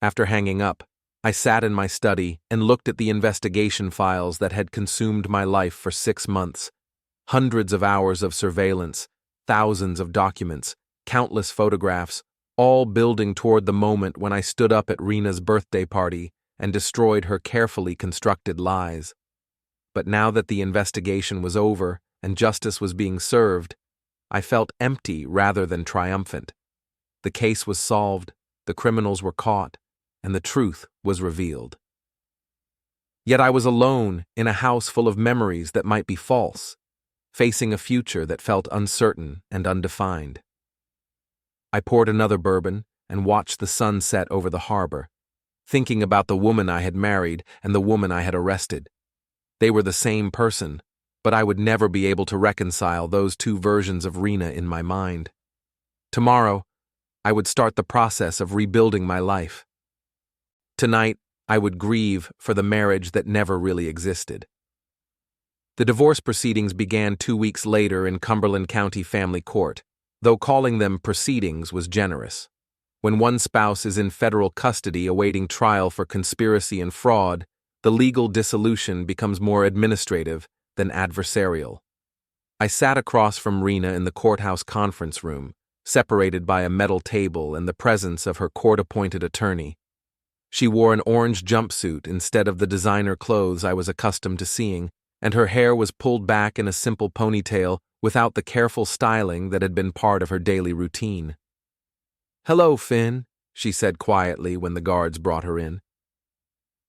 After hanging up, I sat in my study and looked at the investigation files that had consumed my life for 6 months. Hundreds of hours of surveillance, thousands of documents, countless photographs, all building toward the moment when I stood up at Rina's birthday party and destroyed her carefully constructed lies. But now that the investigation was over and justice was being served, I felt empty rather than triumphant. The case was solved, the criminals were caught, and the truth was revealed. Yet I was alone in a house full of memories that might be false, facing a future that felt uncertain and undefined. I poured another bourbon and watched the sun set over the harbor, thinking about the woman I had married and the woman I had arrested. They were the same person, but I would never be able to reconcile those two versions of Rina in my mind. Tomorrow, I would start the process of rebuilding my life. Tonight, I would grieve for the marriage that never really existed. The divorce proceedings began 2 weeks later in Cumberland County Family Court, though calling them proceedings was generous. When one spouse is in federal custody awaiting trial for conspiracy and fraud, the legal dissolution becomes more administrative than adversarial. I sat across from Rina in the courthouse conference room, separated by a metal table and the presence of her court-appointed attorney. She wore an orange jumpsuit instead of the designer clothes I was accustomed to seeing, and her hair was pulled back in a simple ponytail without the careful styling that had been part of her daily routine. "Hello, Finn," she said quietly when the guards brought her in.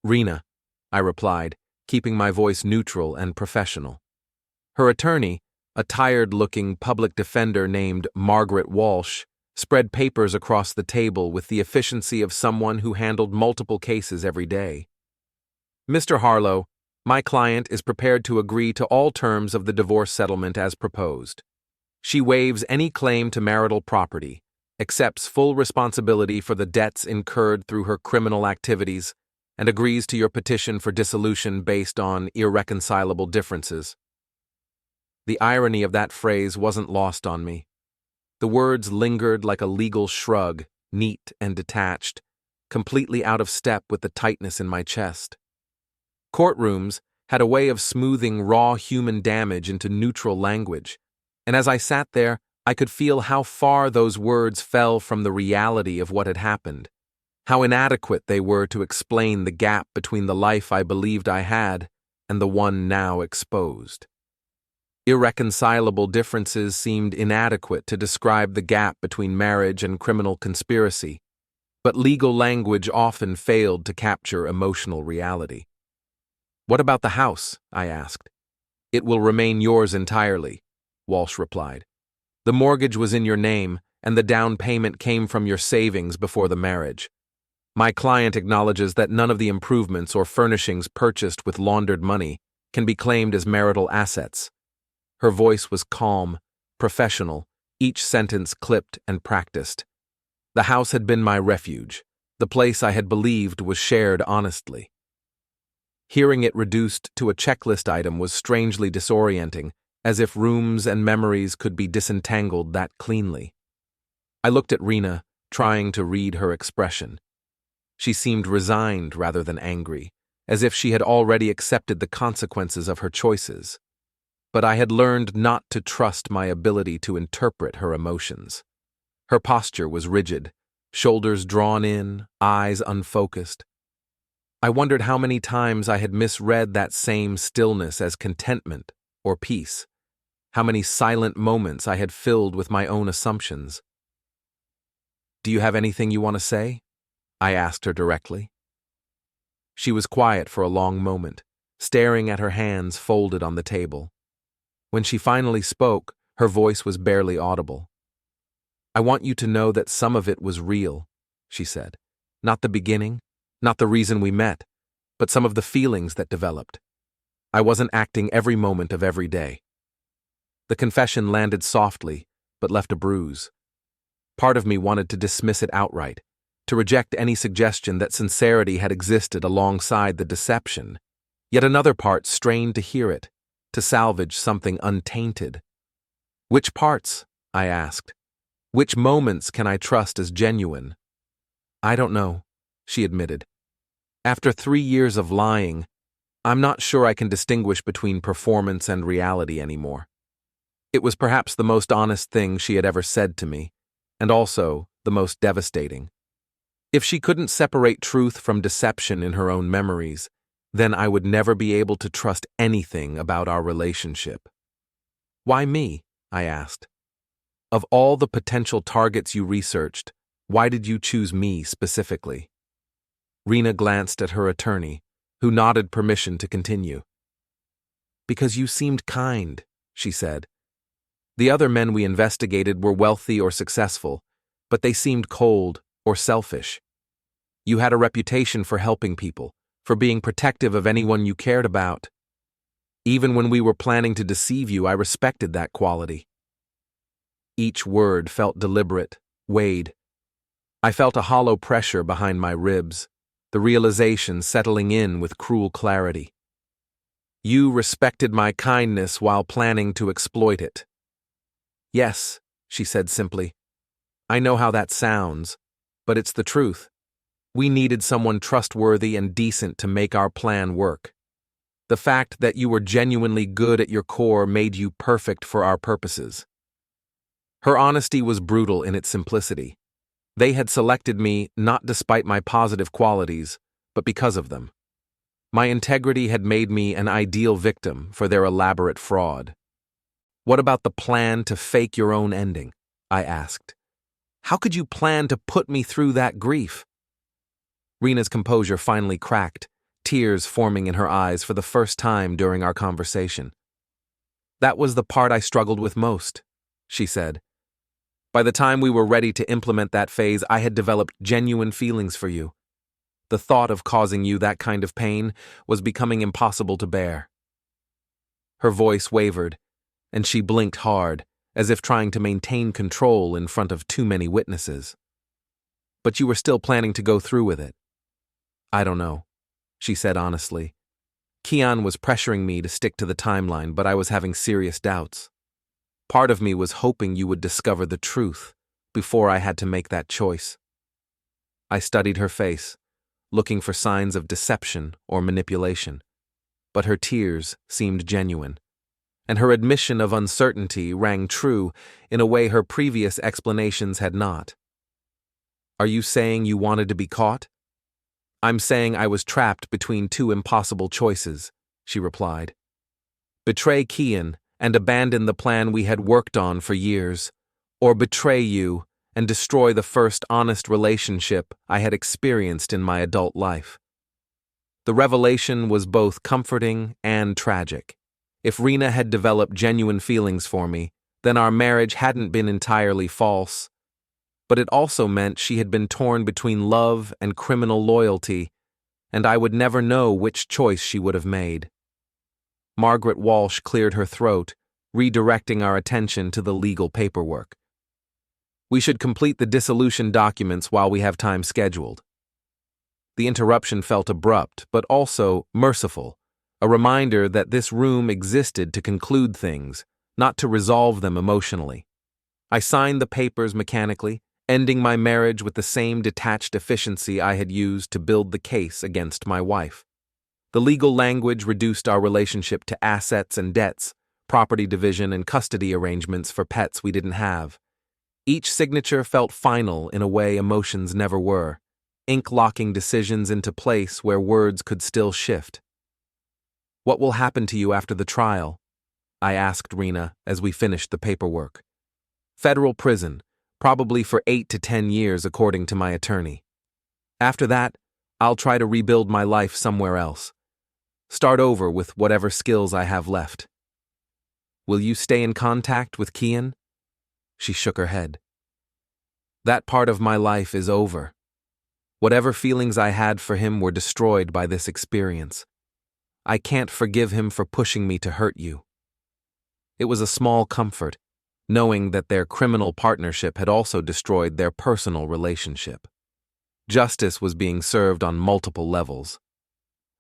"Rina," I replied, keeping my voice neutral and professional. Her attorney, a tired-looking public defender named Margaret Walsh, spread papers across the table with the efficiency of someone who handled multiple cases every day. "Mr. Harlow, my client is prepared to agree to all terms of the divorce settlement as proposed. She waives any claim to marital property, accepts full responsibility for the debts incurred through her criminal activities, and agrees to your petition for dissolution based on irreconcilable differences." The irony of that phrase wasn't lost on me. The words lingered like a legal shrug, neat and detached, completely out of step with the tightness in my chest. Courtrooms had a way of smoothing raw human damage into neutral language, And as I sat there, I could feel how far those words fell from the reality of what had happened, how inadequate they were to explain the gap between the life I believed I had and the one now exposed. Irreconcilable differences seemed inadequate to describe the gap between marriage and criminal conspiracy, but legal language often failed to capture emotional reality. "What about the house?" I asked. "It will remain yours entirely," Walsh replied. "The mortgage was in your name, and the down payment came from your savings before the marriage. My client acknowledges that none of the improvements or furnishings purchased with laundered money can be claimed as marital assets." Her voice was calm, professional, each sentence clipped and practiced. The house had been my refuge, the place I had believed was shared honestly. Hearing it reduced to a checklist item was strangely disorienting, as if rooms and memories could be disentangled that cleanly. I looked at Rina, trying to read her expression. She seemed resigned rather than angry, as if she had already accepted the consequences of her choices. But I had learned not to trust my ability to interpret her emotions. Her posture was rigid, shoulders drawn in, eyes unfocused. I wondered how many times I had misread that same stillness as contentment or peace, how many silent moments I had filled with my own assumptions. "Do you have anything you want to say?" I asked her directly. She was quiet for a long moment, staring at her hands folded on the table. When she finally spoke, her voice was barely audible. "I want you to know that some of it was real," she said. "Not the beginning, not the reason we met, but some of the feelings that developed. I wasn't acting every moment of every day." The confession landed softly, but left a bruise. Part of me wanted to dismiss it outright, to reject any suggestion that sincerity had existed alongside the deception. Yet another part strained to hear it, to salvage something untainted. "Which parts?" I asked. "Which moments can I trust as genuine?" "I don't know," she admitted. "After 3 years of lying, I'm not sure I can distinguish between performance and reality anymore." It was perhaps the most honest thing she had ever said to me, and also the most devastating. If she couldn't separate truth from deception in her own memories, then I would never be able to trust anything about our relationship. "Why me?" I asked. "Of all the potential targets you researched, why did you choose me specifically?" Rina glanced at her attorney, who nodded permission to continue. "Because you seemed kind," she said. "The other men we investigated were wealthy or successful, but they seemed cold or selfish. You had a reputation for helping people, for being protective of anyone you cared about. Even when we were planning to deceive you, I respected that quality." Each word felt deliberate, weighed. I felt a hollow pressure behind my ribs, the realization settling in with cruel clarity. "You respected my kindness while planning to exploit it." "Yes," she said simply. "I know how that sounds, but it's the truth. We needed someone trustworthy and decent to make our plan work. The fact that you were genuinely good at your core made you perfect for our purposes." Her honesty was brutal in its simplicity. They had selected me not despite my positive qualities, but because of them. My integrity had made me an ideal victim for their elaborate fraud. "What about the plan to fake your own ending?" I asked. "How could you plan to put me through that grief?" Rina's composure finally cracked, tears forming in her eyes for the first time during our conversation. "That was the part I struggled with most," she said. "By the time we were ready to implement that phase, I had developed genuine feelings for you. The thought of causing you that kind of pain was becoming impossible to bear." Her voice wavered, and she blinked hard, as if trying to maintain control in front of too many witnesses. "But you were still planning to go through with it?" "I don't know," she said honestly. "Kian was pressuring me to stick to the timeline, but I was having serious doubts. Part of me was hoping you would discover the truth before I had to make that choice." I studied her face, looking for signs of deception or manipulation, but her tears seemed genuine. and her admission of uncertainty rang true in a way her previous explanations had not. "Are you saying you wanted to be caught?" "I'm saying I was trapped between two impossible choices," she replied. "Betray Kian and abandon the plan we had worked on for years, or betray you and destroy the first honest relationship I had experienced in my adult life." The revelation was both comforting and tragic. If Rina had developed genuine feelings for me, then our marriage hadn't been entirely false. But it also meant she had been torn between love and criminal loyalty, and I would never know which choice she would have made. Margaret Walsh cleared her throat, redirecting our attention to the legal paperwork. "We should complete the dissolution documents while we have time scheduled." The interruption felt abrupt, but also merciful, a reminder that this room existed to conclude things, not to resolve them emotionally. I signed the papers mechanically, ending my marriage with the same detached efficiency I had used to build the case against my wife. The legal language reduced our relationship to assets and debts, property division and custody arrangements for pets we didn't have. Each signature felt final in a way emotions never were, ink locking decisions into place where words could still shift. "What will happen to you after the trial?" I asked Rina as we finished the paperwork. "Federal prison, probably for 8 to 10 years according to my attorney. After that, I'll try to rebuild my life somewhere else. Start over with whatever skills I have left." "Will you stay in contact with Kian?" She shook her head. "That part of my life is over. Whatever feelings I had for him were destroyed by this experience. I can't forgive him for pushing me to hurt you." It was a small comfort, knowing that their criminal partnership had also destroyed their personal relationship. Justice was being served on multiple levels.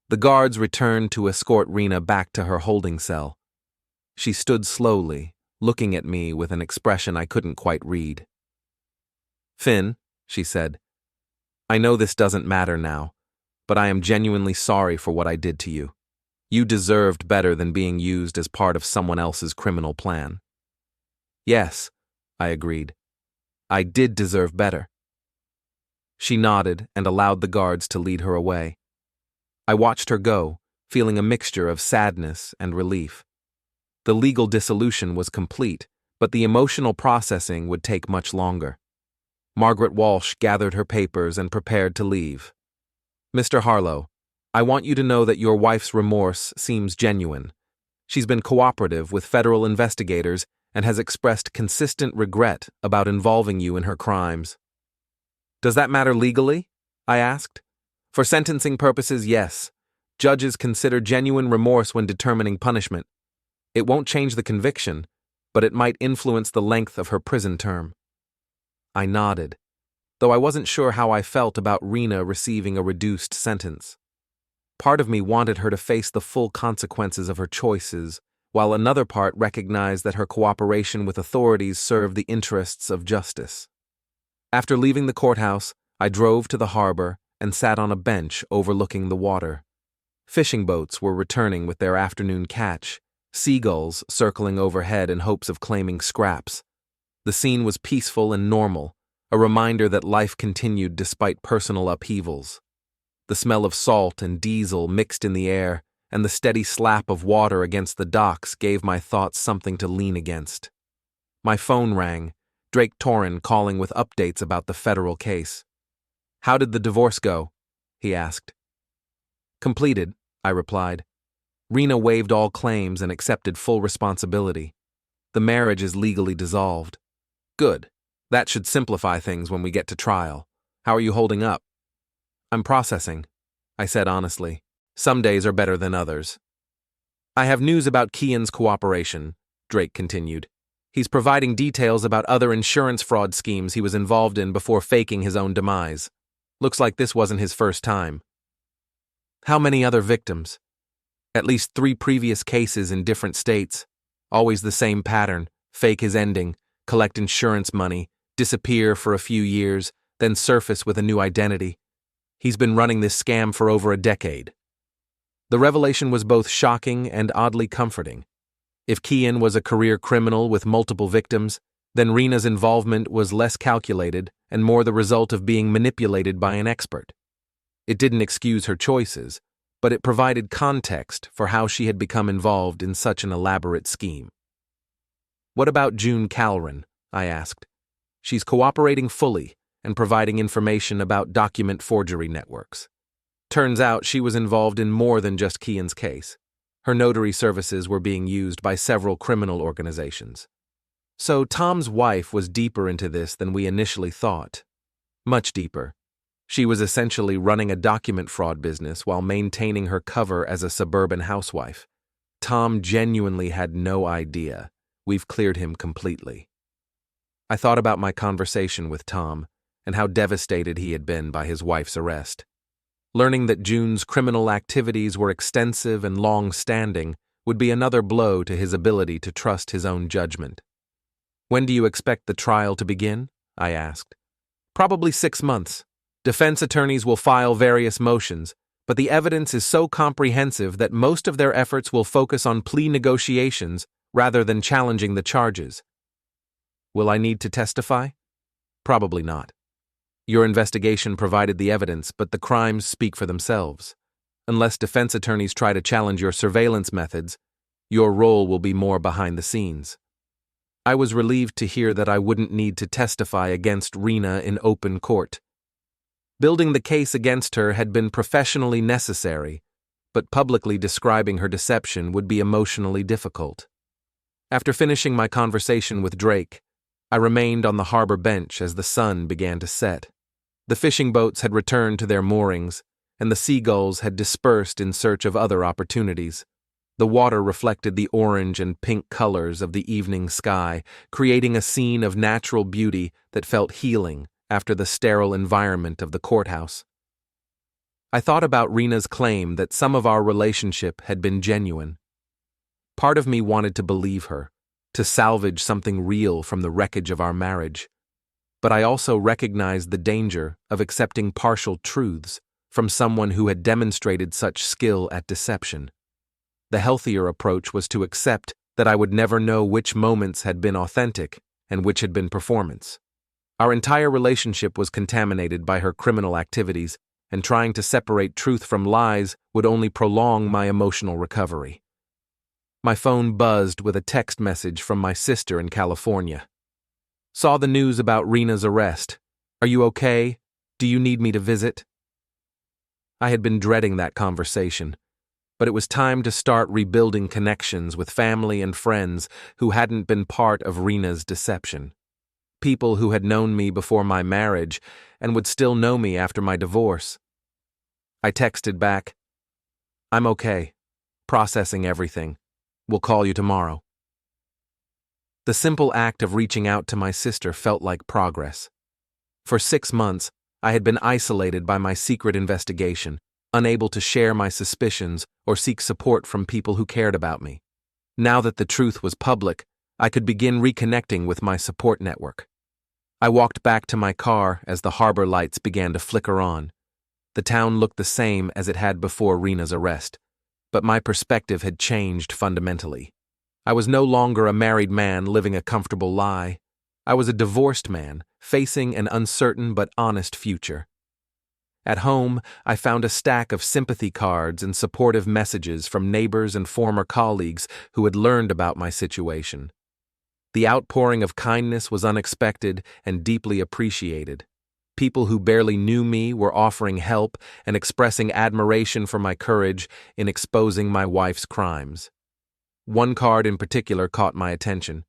The guards returned to escort Rina back to her holding cell. She stood slowly, looking at me with an expression I couldn't quite read. "Finn," she said, "I know this doesn't matter now, but I am genuinely sorry for what I did to you. You deserved better than being used as part of someone else's criminal plan." "Yes," I agreed. "I did deserve better." She nodded and allowed the guards to lead her away. I watched her go, feeling a mixture of sadness and relief. The legal dissolution was complete, but the emotional processing would take much longer. Margaret Walsh gathered her papers and prepared to leave. "Mr. Harlow, I want you to know that your wife's remorse seems genuine. She's been cooperative with federal investigators and has expressed consistent regret about involving you in her crimes." "Does that matter legally?" I asked. "For sentencing purposes, yes. Judges consider genuine remorse when determining punishment. It won't change the conviction, but it might influence the length of her prison term." I nodded, though I wasn't sure how I felt about Rina receiving a reduced sentence. Part of me wanted her to face the full consequences of her choices, while another part recognized that her cooperation with authorities served the interests of justice. After leaving the courthouse, I drove to the harbor and sat on a bench overlooking the water. Fishing boats were returning with their afternoon catch, seagulls circling overhead in hopes of claiming scraps. The scene was peaceful and normal, a reminder that life continued despite personal upheavals. The smell of salt and diesel mixed in the air, and the steady slap of water against the docks gave my thoughts something to lean against. My phone rang, Drake Torrin calling with updates about the federal case. "How did the divorce go?" he asked. "Completed," I replied. "Rina waived all claims and accepted full responsibility. The marriage is legally dissolved." "Good. That should simplify things when we get to trial. How are you holding up?" "I'm processing," I said honestly. "Some days are better than others." "I have news about Kian's cooperation," Drake continued. "He's providing details about other insurance fraud schemes he was involved in before faking his own demise. Looks like this wasn't his first time." "How many other victims?" "At least 3 previous cases in different states. Always the same pattern: fake his ending, collect insurance money, disappear for a few years, then surface with a new identity. He's been running this scam for over a decade." The revelation was both shocking and oddly comforting. If Kian was a career criminal with multiple victims, then Rina's involvement was less calculated and more the result of being manipulated by an expert. It didn't excuse her choices, but it provided context for how she had become involved in such an elaborate scheme. "What about June Calren?" I asked. "She's cooperating fully and providing information about document forgery networks." Turns out she was involved in more than just Kian's case. Her notary services were being used by several criminal organizations. So Tom's wife was deeper into this than we initially thought. Much deeper. She was essentially running a document fraud business while maintaining her cover as a suburban housewife. Tom genuinely had no idea. We've cleared him completely. I thought about my conversation with Tom and how devastated he had been by his wife's arrest. Learning that June's criminal activities were extensive and long-standing would be another blow to his ability to trust his own judgment. "When do you expect the trial to begin?" I asked. "Probably 6 months. Defense attorneys will file various motions, but the evidence is so comprehensive that most of their efforts will focus on plea negotiations rather than challenging the charges." "Will I need to testify?" "Probably not. Your investigation provided the evidence, but the crimes speak for themselves. Unless defense attorneys try to challenge your surveillance methods, your role will be more behind the scenes." I was relieved to hear that I wouldn't need to testify against Rina in open court. Building the case against her had been professionally necessary, but publicly describing her deception would be emotionally difficult. After finishing my conversation with Drake, I remained on the harbor bench as the sun began to set. The fishing boats had returned to their moorings, and the seagulls had dispersed in search of other opportunities. The water reflected the orange and pink colors of the evening sky, creating a scene of natural beauty that felt healing after the sterile environment of the courthouse. I thought about Rina's claim that some of our relationship had been genuine. Part of me wanted to believe her, to salvage something real from the wreckage of our marriage. But I also recognized the danger of accepting partial truths from someone who had demonstrated such skill at deception. The healthier approach was to accept that I would never know which moments had been authentic and which had been performance. Our entire relationship was contaminated by her criminal activities, and trying to separate truth from lies would only prolong my emotional recovery. My phone buzzed with a text message from my sister in California. "Saw the news about Rina's arrest. Are you okay? Do you need me to visit?" I had been dreading that conversation, but it was time to start rebuilding connections with family and friends who hadn't been part of Rina's deception. People who had known me before my marriage and would still know me after my divorce. I texted back, "I'm okay. Processing everything. We'll call you tomorrow." The simple act of reaching out to my sister felt like progress. For 6 months, I had been isolated by my secret investigation, unable to share my suspicions or seek support from people who cared about me. Now that the truth was public, I could begin reconnecting with my support network. I walked back to my car as the harbor lights began to flicker on. The town looked the same as it had before Rina's arrest, but my perspective had changed fundamentally. I was no longer a married man living a comfortable lie. I was a divorced man, facing an uncertain but honest future. At home, I found a stack of sympathy cards and supportive messages from neighbors and former colleagues who had learned about my situation. The outpouring of kindness was unexpected and deeply appreciated. People who barely knew me were offering help and expressing admiration for my courage in exposing my wife's crimes. One card in particular caught my attention.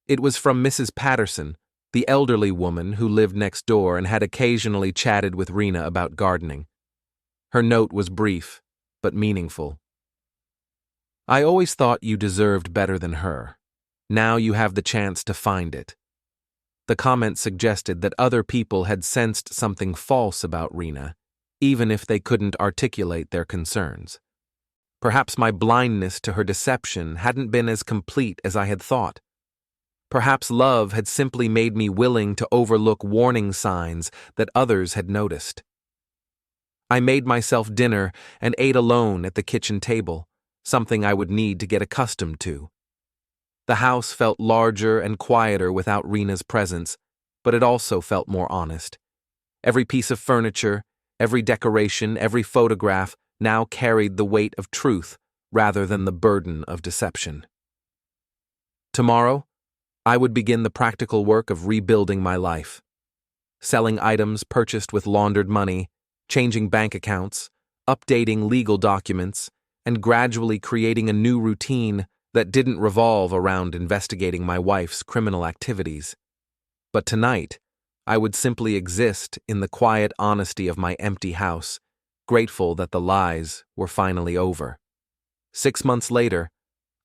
It was from Mrs. Patterson, the elderly woman who lived next door and had occasionally chatted with Rina about gardening. Her note was brief, but meaningful. "I always thought you deserved better than her. Now you have the chance to find it." The comment suggested that other people had sensed something false about Rina, even if they couldn't articulate their concerns. Perhaps my blindness to her deception hadn't been as complete as I had thought. Perhaps love had simply made me willing to overlook warning signs that others had noticed. I made myself dinner and ate alone at the kitchen table, something I would need to get accustomed to. The house felt larger and quieter without Rina's presence, but it also felt more honest. Every piece of furniture, every decoration, every photograph now carried the weight of truth rather than the burden of deception. Tomorrow, I would begin the practical work of rebuilding my life. Selling items purchased with laundered money, changing bank accounts, updating legal documents, and gradually creating a new routine that didn't revolve around investigating my wife's criminal activities. But tonight, I would simply exist in the quiet honesty of my empty house, grateful that the lies were finally over. 6 months later,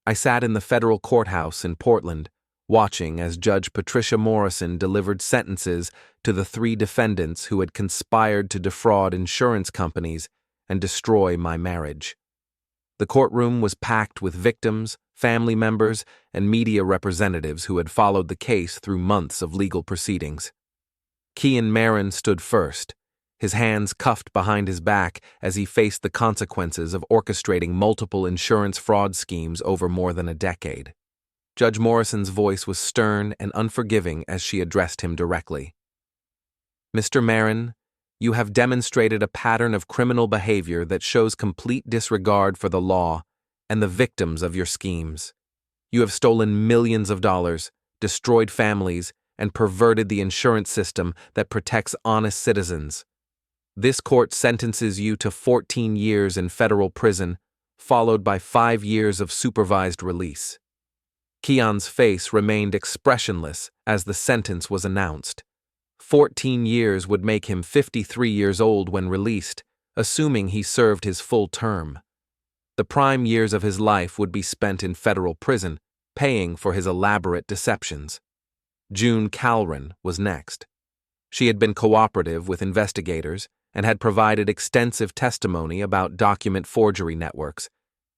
I sat in the federal courthouse in Portland, watching as Judge Patricia Morrison delivered sentences to the 3 defendants who had conspired to defraud insurance companies and destroy my marriage. The courtroom was packed with victims, family members, and media representatives who had followed the case through months of legal proceedings. Kian Marin stood first, his hands cuffed behind his back as he faced the consequences of orchestrating multiple insurance fraud schemes over more than a decade. Judge Morrison's voice was stern and unforgiving as she addressed him directly. "Mr. Marin, you have demonstrated a pattern of criminal behavior that shows complete disregard for the law and the victims of your schemes. You have stolen millions of dollars, destroyed families, and perverted the insurance system that protects honest citizens. This court sentences you to 14 years in federal prison, followed by 5 years of supervised release." Kian's face remained expressionless as the sentence was announced. 14 years would make him 53 years old when released, assuming he served his full term. The prime years of his life would be spent in federal prison, paying for his elaborate deceptions. June Calren was next. She had been cooperative with investigators and had provided extensive testimony about document forgery networks,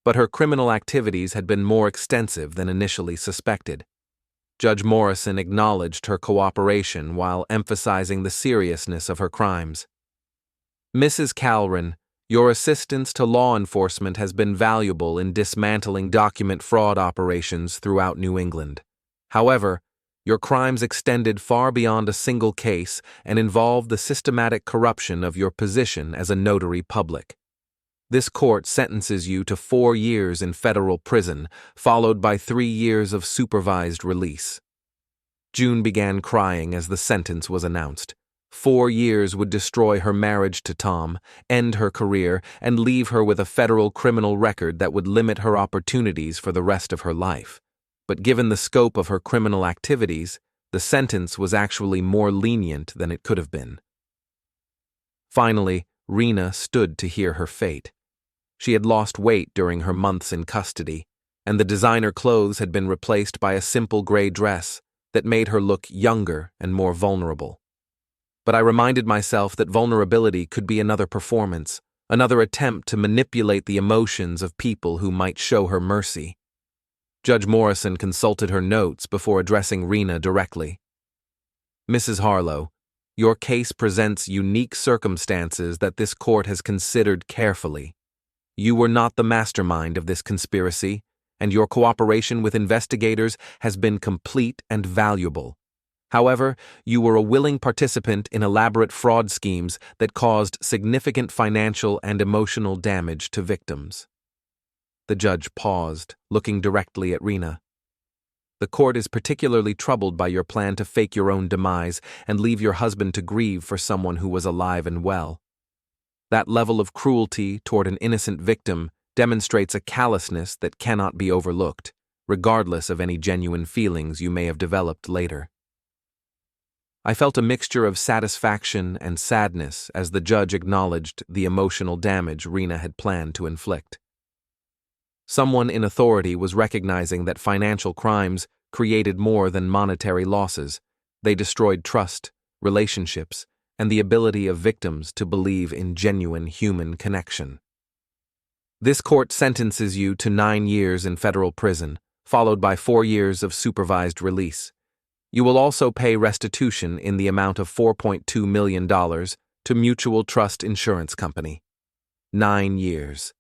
but her criminal activities had been more extensive than initially suspected. Judge Morrison acknowledged her cooperation while emphasizing the seriousness of her crimes. "Mrs. Calren, your assistance to law enforcement has been valuable in dismantling document fraud operations throughout New England. However, your crimes extended far beyond a single case and involved the systematic corruption of your position as a notary public. This court sentences you to 4 years in federal prison, followed by 3 years of supervised release." June began crying as the sentence was announced. 4 years would destroy her marriage to Tom, end her career, and leave her with a federal criminal record that would limit her opportunities for the rest of her life. But given the scope of her criminal activities, the sentence was actually more lenient than it could have been. Finally, Rina stood to hear her fate. She had lost weight during her months in custody, and the designer clothes had been replaced by a simple gray dress that made her look younger and more vulnerable. But I reminded myself that vulnerability could be another performance, another attempt to manipulate the emotions of people who might show her mercy. Judge Morrison consulted her notes before addressing Rina directly. "Mrs. Harlow, your case presents unique circumstances that this court has considered carefully. You were not the mastermind of this conspiracy, and your cooperation with investigators has been complete and valuable. However, you were a willing participant in elaborate fraud schemes that caused significant financial and emotional damage to victims." The judge paused, looking directly at Rina. "The court is particularly troubled by your plan to fake your own demise and leave your husband to grieve for someone who was alive and well. That level of cruelty toward an innocent victim demonstrates a callousness that cannot be overlooked, regardless of any genuine feelings you may have developed later." I felt a mixture of satisfaction and sadness as the judge acknowledged the emotional damage Rina had planned to inflict. Someone in authority was recognizing that financial crimes created more than monetary losses. They destroyed trust, relationships, and the ability of victims to believe in genuine human connection. "This court sentences you to 9 years in federal prison, followed by 4 years of supervised release. You will also pay restitution in the amount of $4.2 million to Mutual Trust Insurance Company. 9 years.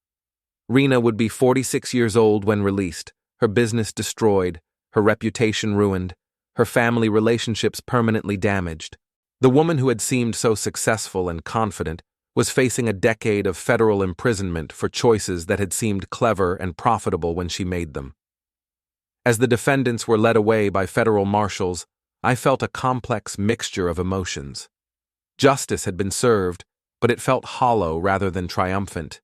Rina would be 46 years old when released, her business destroyed, her reputation ruined, her family relationships permanently damaged. The woman who had seemed so successful and confident was facing a decade of federal imprisonment for choices that had seemed clever and profitable when she made them. As the defendants were led away by federal marshals, I felt a complex mixture of emotions. Justice had been served, but it felt hollow rather than triumphant.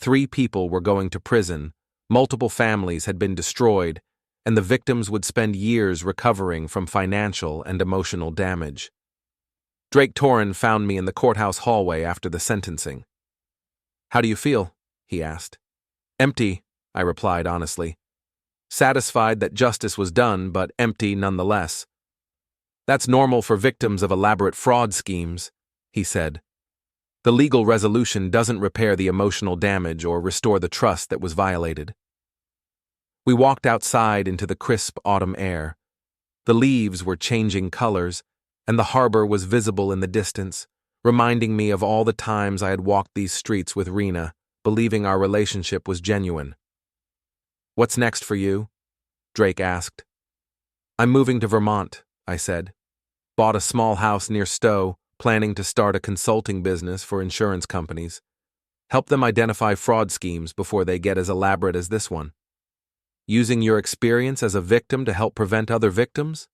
3 people were going to prison, multiple families had been destroyed, and the victims would spend years recovering from financial and emotional damage. Drake Torrin found me in the courthouse hallway after the sentencing. "How do you feel?" he asked. "Empty," I replied honestly. Satisfied that justice was done, but empty nonetheless. "That's normal for victims of elaborate fraud schemes," he said. "The legal resolution doesn't repair the emotional damage or restore the trust that was violated." We walked outside into the crisp autumn air. The leaves were changing colors, and the harbor was visible in the distance, reminding me of all the times I had walked these streets with Rina, believing our relationship was genuine. "What's next for you?" Drake asked. "I'm moving to Vermont," I said. "Bought a small house near Stowe, planning to start a consulting business for insurance companies. Help them identify fraud schemes before they get as elaborate as this one. Using your experience as a victim to help prevent other victims?"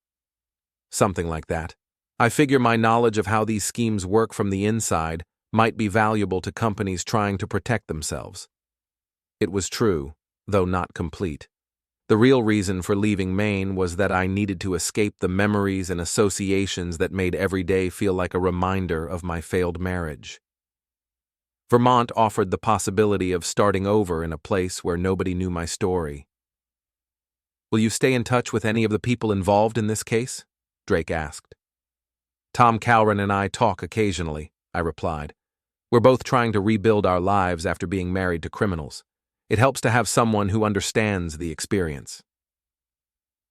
"Something like that. I figure my knowledge of how these schemes work from the inside might be valuable to companies trying to protect themselves." It was true, though not complete. The real reason for leaving Maine was that I needed to escape the memories and associations that made every day feel like a reminder of my failed marriage. Vermont offered the possibility of starting over in a place where nobody knew my story. "Will you stay in touch with any of the people involved in this case?" Drake asked. "Tom Calrin and I talk occasionally," I replied. "We're both trying to rebuild our lives after being married to criminals. It helps to have someone who understands the experience."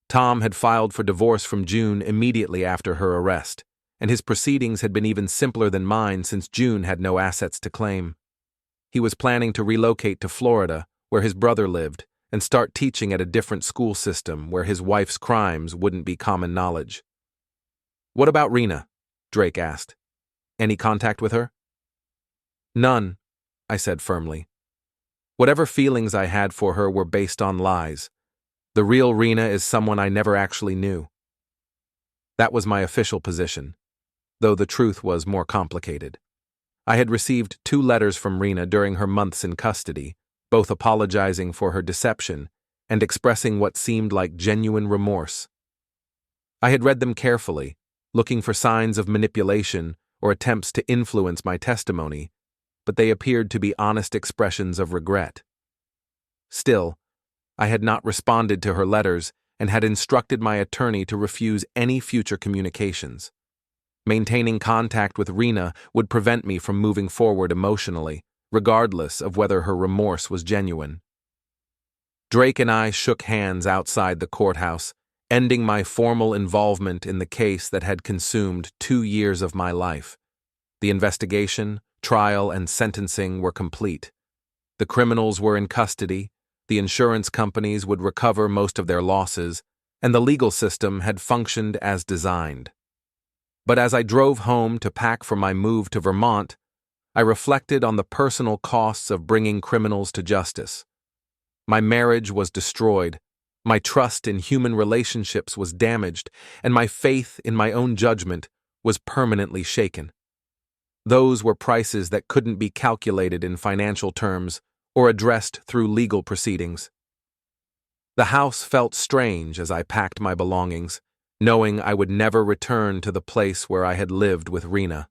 Tom had filed for divorce from June immediately after her arrest, and his proceedings had been even simpler than mine since June had no assets to claim. He was planning to relocate to Florida, where his brother lived, and start teaching at a different school system where his wife's crimes wouldn't be common knowledge. "What about Rina?" Drake asked. "Any contact with her?" "None," I said firmly. Whatever feelings I had for her were based on lies. The real Rina is someone I never actually knew. That was my official position, though the truth was more complicated. I had received 2 letters from Rina during her months in custody, both apologizing for her deception and expressing what seemed like genuine remorse. I had read them carefully, looking for signs of manipulation or attempts to influence my testimony, but they appeared to be honest expressions of regret. Still, I had not responded to her letters and had instructed my attorney to refuse any future communications. Maintaining contact with Rina would prevent me from moving forward emotionally, regardless of whether her remorse was genuine. Drake and I shook hands outside the courthouse, ending my formal involvement in the case that had consumed 2 years of my life. The investigation, trial, and sentencing were complete. The criminals were in custody, the insurance companies would recover most of their losses, and the legal system had functioned as designed. But as I drove home to pack for my move to Vermont, I reflected on the personal costs of bringing criminals to justice. My marriage was destroyed, my trust in human relationships was damaged, and my faith in my own judgment was permanently shaken. Those were prices that couldn't be calculated in financial terms or addressed through legal proceedings. The house felt strange as I packed my belongings, knowing I would never return to the place where I had lived with Rina.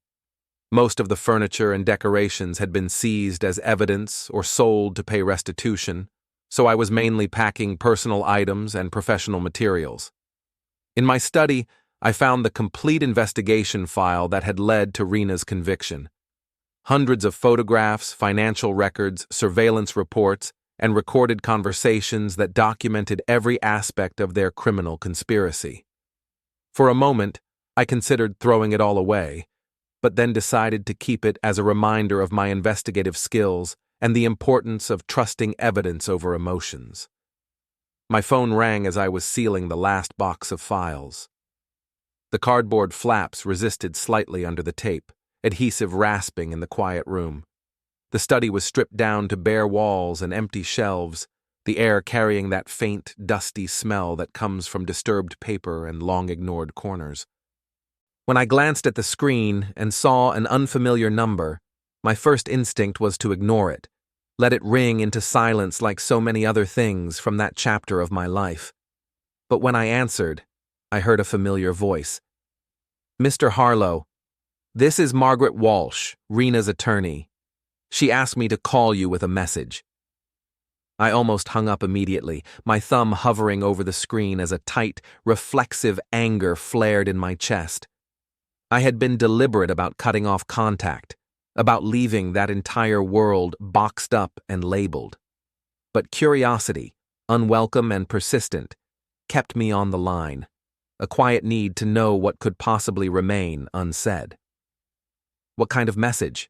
Most of the furniture and decorations had been seized as evidence or sold to pay restitution, so I was mainly packing personal items and professional materials. In my study, I found the complete investigation file that had led to Rina's conviction. Hundreds of photographs, financial records, surveillance reports, and recorded conversations that documented every aspect of their criminal conspiracy. For a moment, I considered throwing it all away, but then decided to keep it as a reminder of my investigative skills and the importance of trusting evidence over emotions. My phone rang as I was sealing the last box of files. The cardboard flaps resisted slightly under the tape, adhesive rasping in the quiet room. The study was stripped down to bare walls and empty shelves, the air carrying that faint, dusty smell that comes from disturbed paper and long-ignored corners. When I glanced at the screen and saw an unfamiliar number, my first instinct was to ignore it, let it ring into silence like so many other things from that chapter of my life. But when I answered, I heard a familiar voice. "Mr. Harlow, this is Margaret Walsh, Rina's attorney. She asked me to call you with a message." I almost hung up immediately, my thumb hovering over the screen as a tight, reflexive anger flared in my chest. I had been deliberate about cutting off contact, about leaving that entire world boxed up and labeled. But curiosity, unwelcome and persistent, kept me on the line, a quiet need to know what could possibly remain unsaid. "What kind of message?"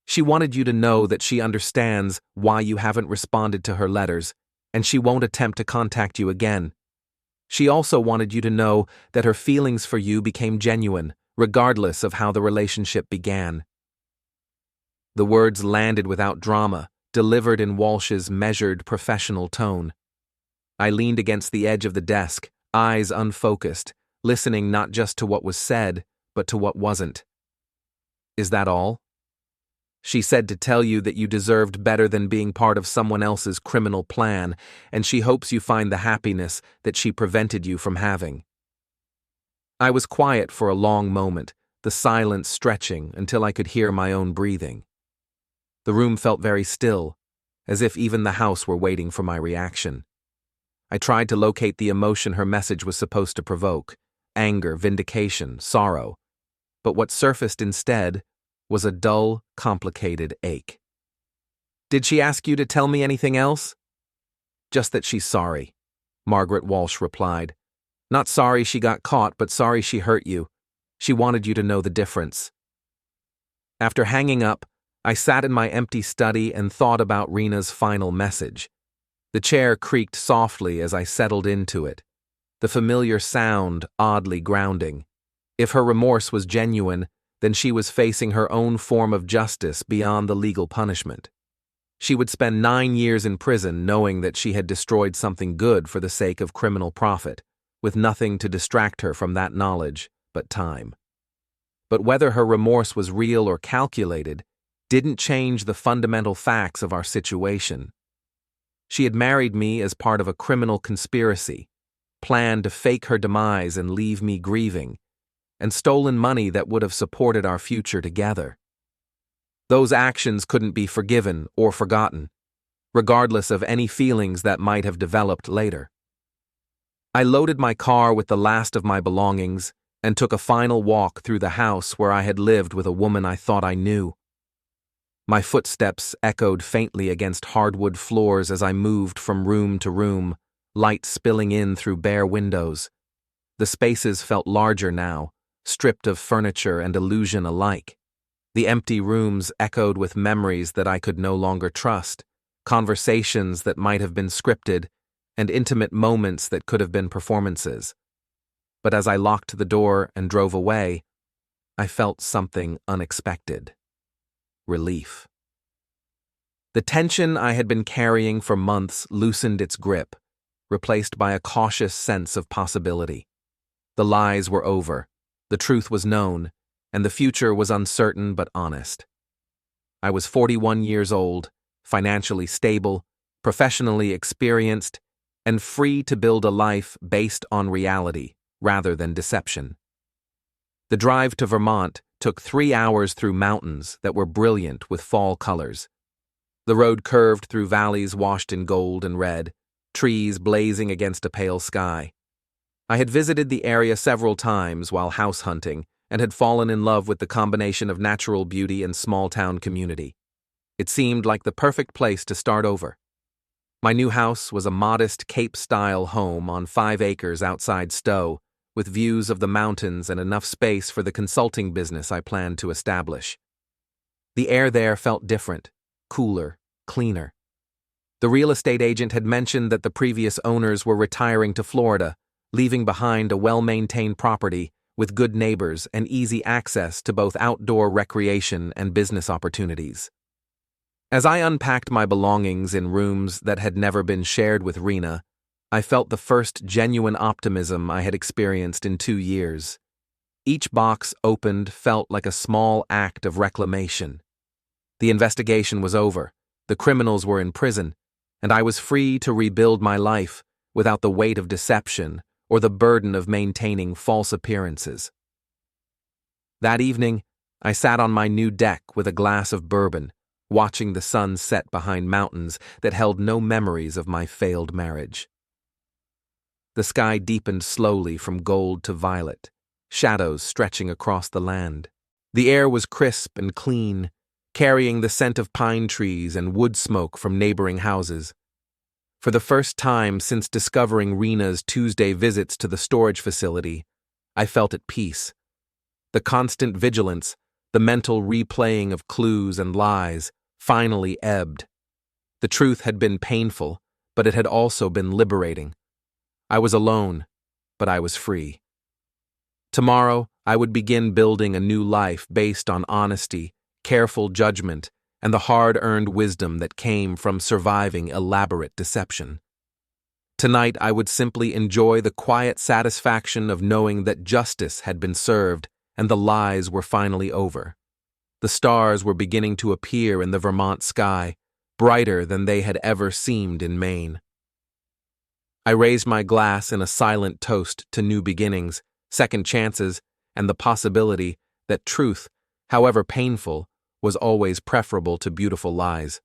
"She wanted you to know that she understands why you haven't responded to her letters, and she won't attempt to contact you again. She also wanted you to know that her feelings for you became genuine, regardless of how the relationship began." The words landed without drama, delivered in Walsh's measured, professional tone. I leaned against the edge of the desk, eyes unfocused, listening not just to what was said, but to what wasn't. "Is that all? She said to tell you that you deserved better than being part of someone else's criminal plan, and she hopes you find the happiness that she prevented you from having." I was quiet for a long moment, the silence stretching until I could hear my own breathing. The room felt very still, as if even the house were waiting for my reaction. I tried to locate the emotion her message was supposed to provoke: anger, vindication, sorrow. But what surfaced instead was a dull, complicated ache. "Did she ask you to tell me anything else?" "Just that she's sorry," Margaret Walsh replied. "Not sorry she got caught, but sorry she hurt you. She wanted you to know the difference." After hanging up, I sat in my empty study and thought about Rina's final message. The chair creaked softly as I settled into it, the familiar sound oddly grounding. If her remorse was genuine, then she was facing her own form of justice beyond the legal punishment. She would spend 9 years in prison knowing that she had destroyed something good for the sake of criminal profit, with nothing to distract her from that knowledge but time. But whether her remorse was real or calculated didn't change the fundamental facts of our situation. She had married me as part of a criminal conspiracy, planned to fake her demise and leave me grieving, and stolen money that would have supported our future together. Those actions couldn't be forgiven or forgotten, regardless of any feelings that might have developed later. I loaded my car with the last of my belongings and took a final walk through the house where I had lived with a woman I thought I knew. My footsteps echoed faintly against hardwood floors as I moved from room to room, light spilling in through bare windows. The spaces felt larger now, stripped of furniture and illusion alike. The empty rooms echoed with memories that I could no longer trust, conversations that might have been scripted, and intimate moments that could have been performances. But as I locked the door and drove away, I felt something unexpected: relief. The tension I had been carrying for months loosened its grip, replaced by a cautious sense of possibility. The lies were over, the truth was known, and the future was uncertain but honest. I was 41 years old, financially stable, professionally experienced, and free to build a life based on reality rather than deception. The drive to Vermont took 3 hours through mountains that were brilliant with fall colors. The road curved through valleys washed in gold and red, trees blazing against a pale sky. I had visited the area several times while house hunting and had fallen in love with the combination of natural beauty and small-town community. It seemed like the perfect place to start over. My new house was a modest Cape-style home on 5 acres outside Stowe, with views of the mountains and enough space for the consulting business I planned to establish. The air there felt different, cooler, cleaner. The real estate agent had mentioned that the previous owners were retiring to Florida, leaving behind a well-maintained property with good neighbors and easy access to both outdoor recreation and business opportunities. As I unpacked my belongings in rooms that had never been shared with Rina, I felt the first genuine optimism I had experienced in 2 years. Each box opened felt like a small act of reclamation. The investigation was over, the criminals were in prison, and I was free to rebuild my life without the weight of deception or the burden of maintaining false appearances. That evening, I sat on my new deck with a glass of bourbon, watching the sun set behind mountains that held no memories of my failed marriage. The sky deepened slowly from gold to violet, shadows stretching across the land. The air was crisp and clean, carrying the scent of pine trees and wood smoke from neighboring houses. For the first time since discovering Rina's Tuesday visits to the storage facility, I felt at peace. The constant vigilance, the mental replaying of clues and lies, finally ebbed. The truth had been painful, but it had also been liberating. I was alone, but I was free. Tomorrow, I would begin building a new life based on honesty, careful judgment, and the hard-earned wisdom that came from surviving elaborate deception. Tonight, I would simply enjoy the quiet satisfaction of knowing that justice had been served and the lies were finally over. The stars were beginning to appear in the Vermont sky, brighter than they had ever seemed in Maine. I raised my glass in a silent toast to new beginnings, second chances, and the possibility that truth, however painful, was always preferable to beautiful lies.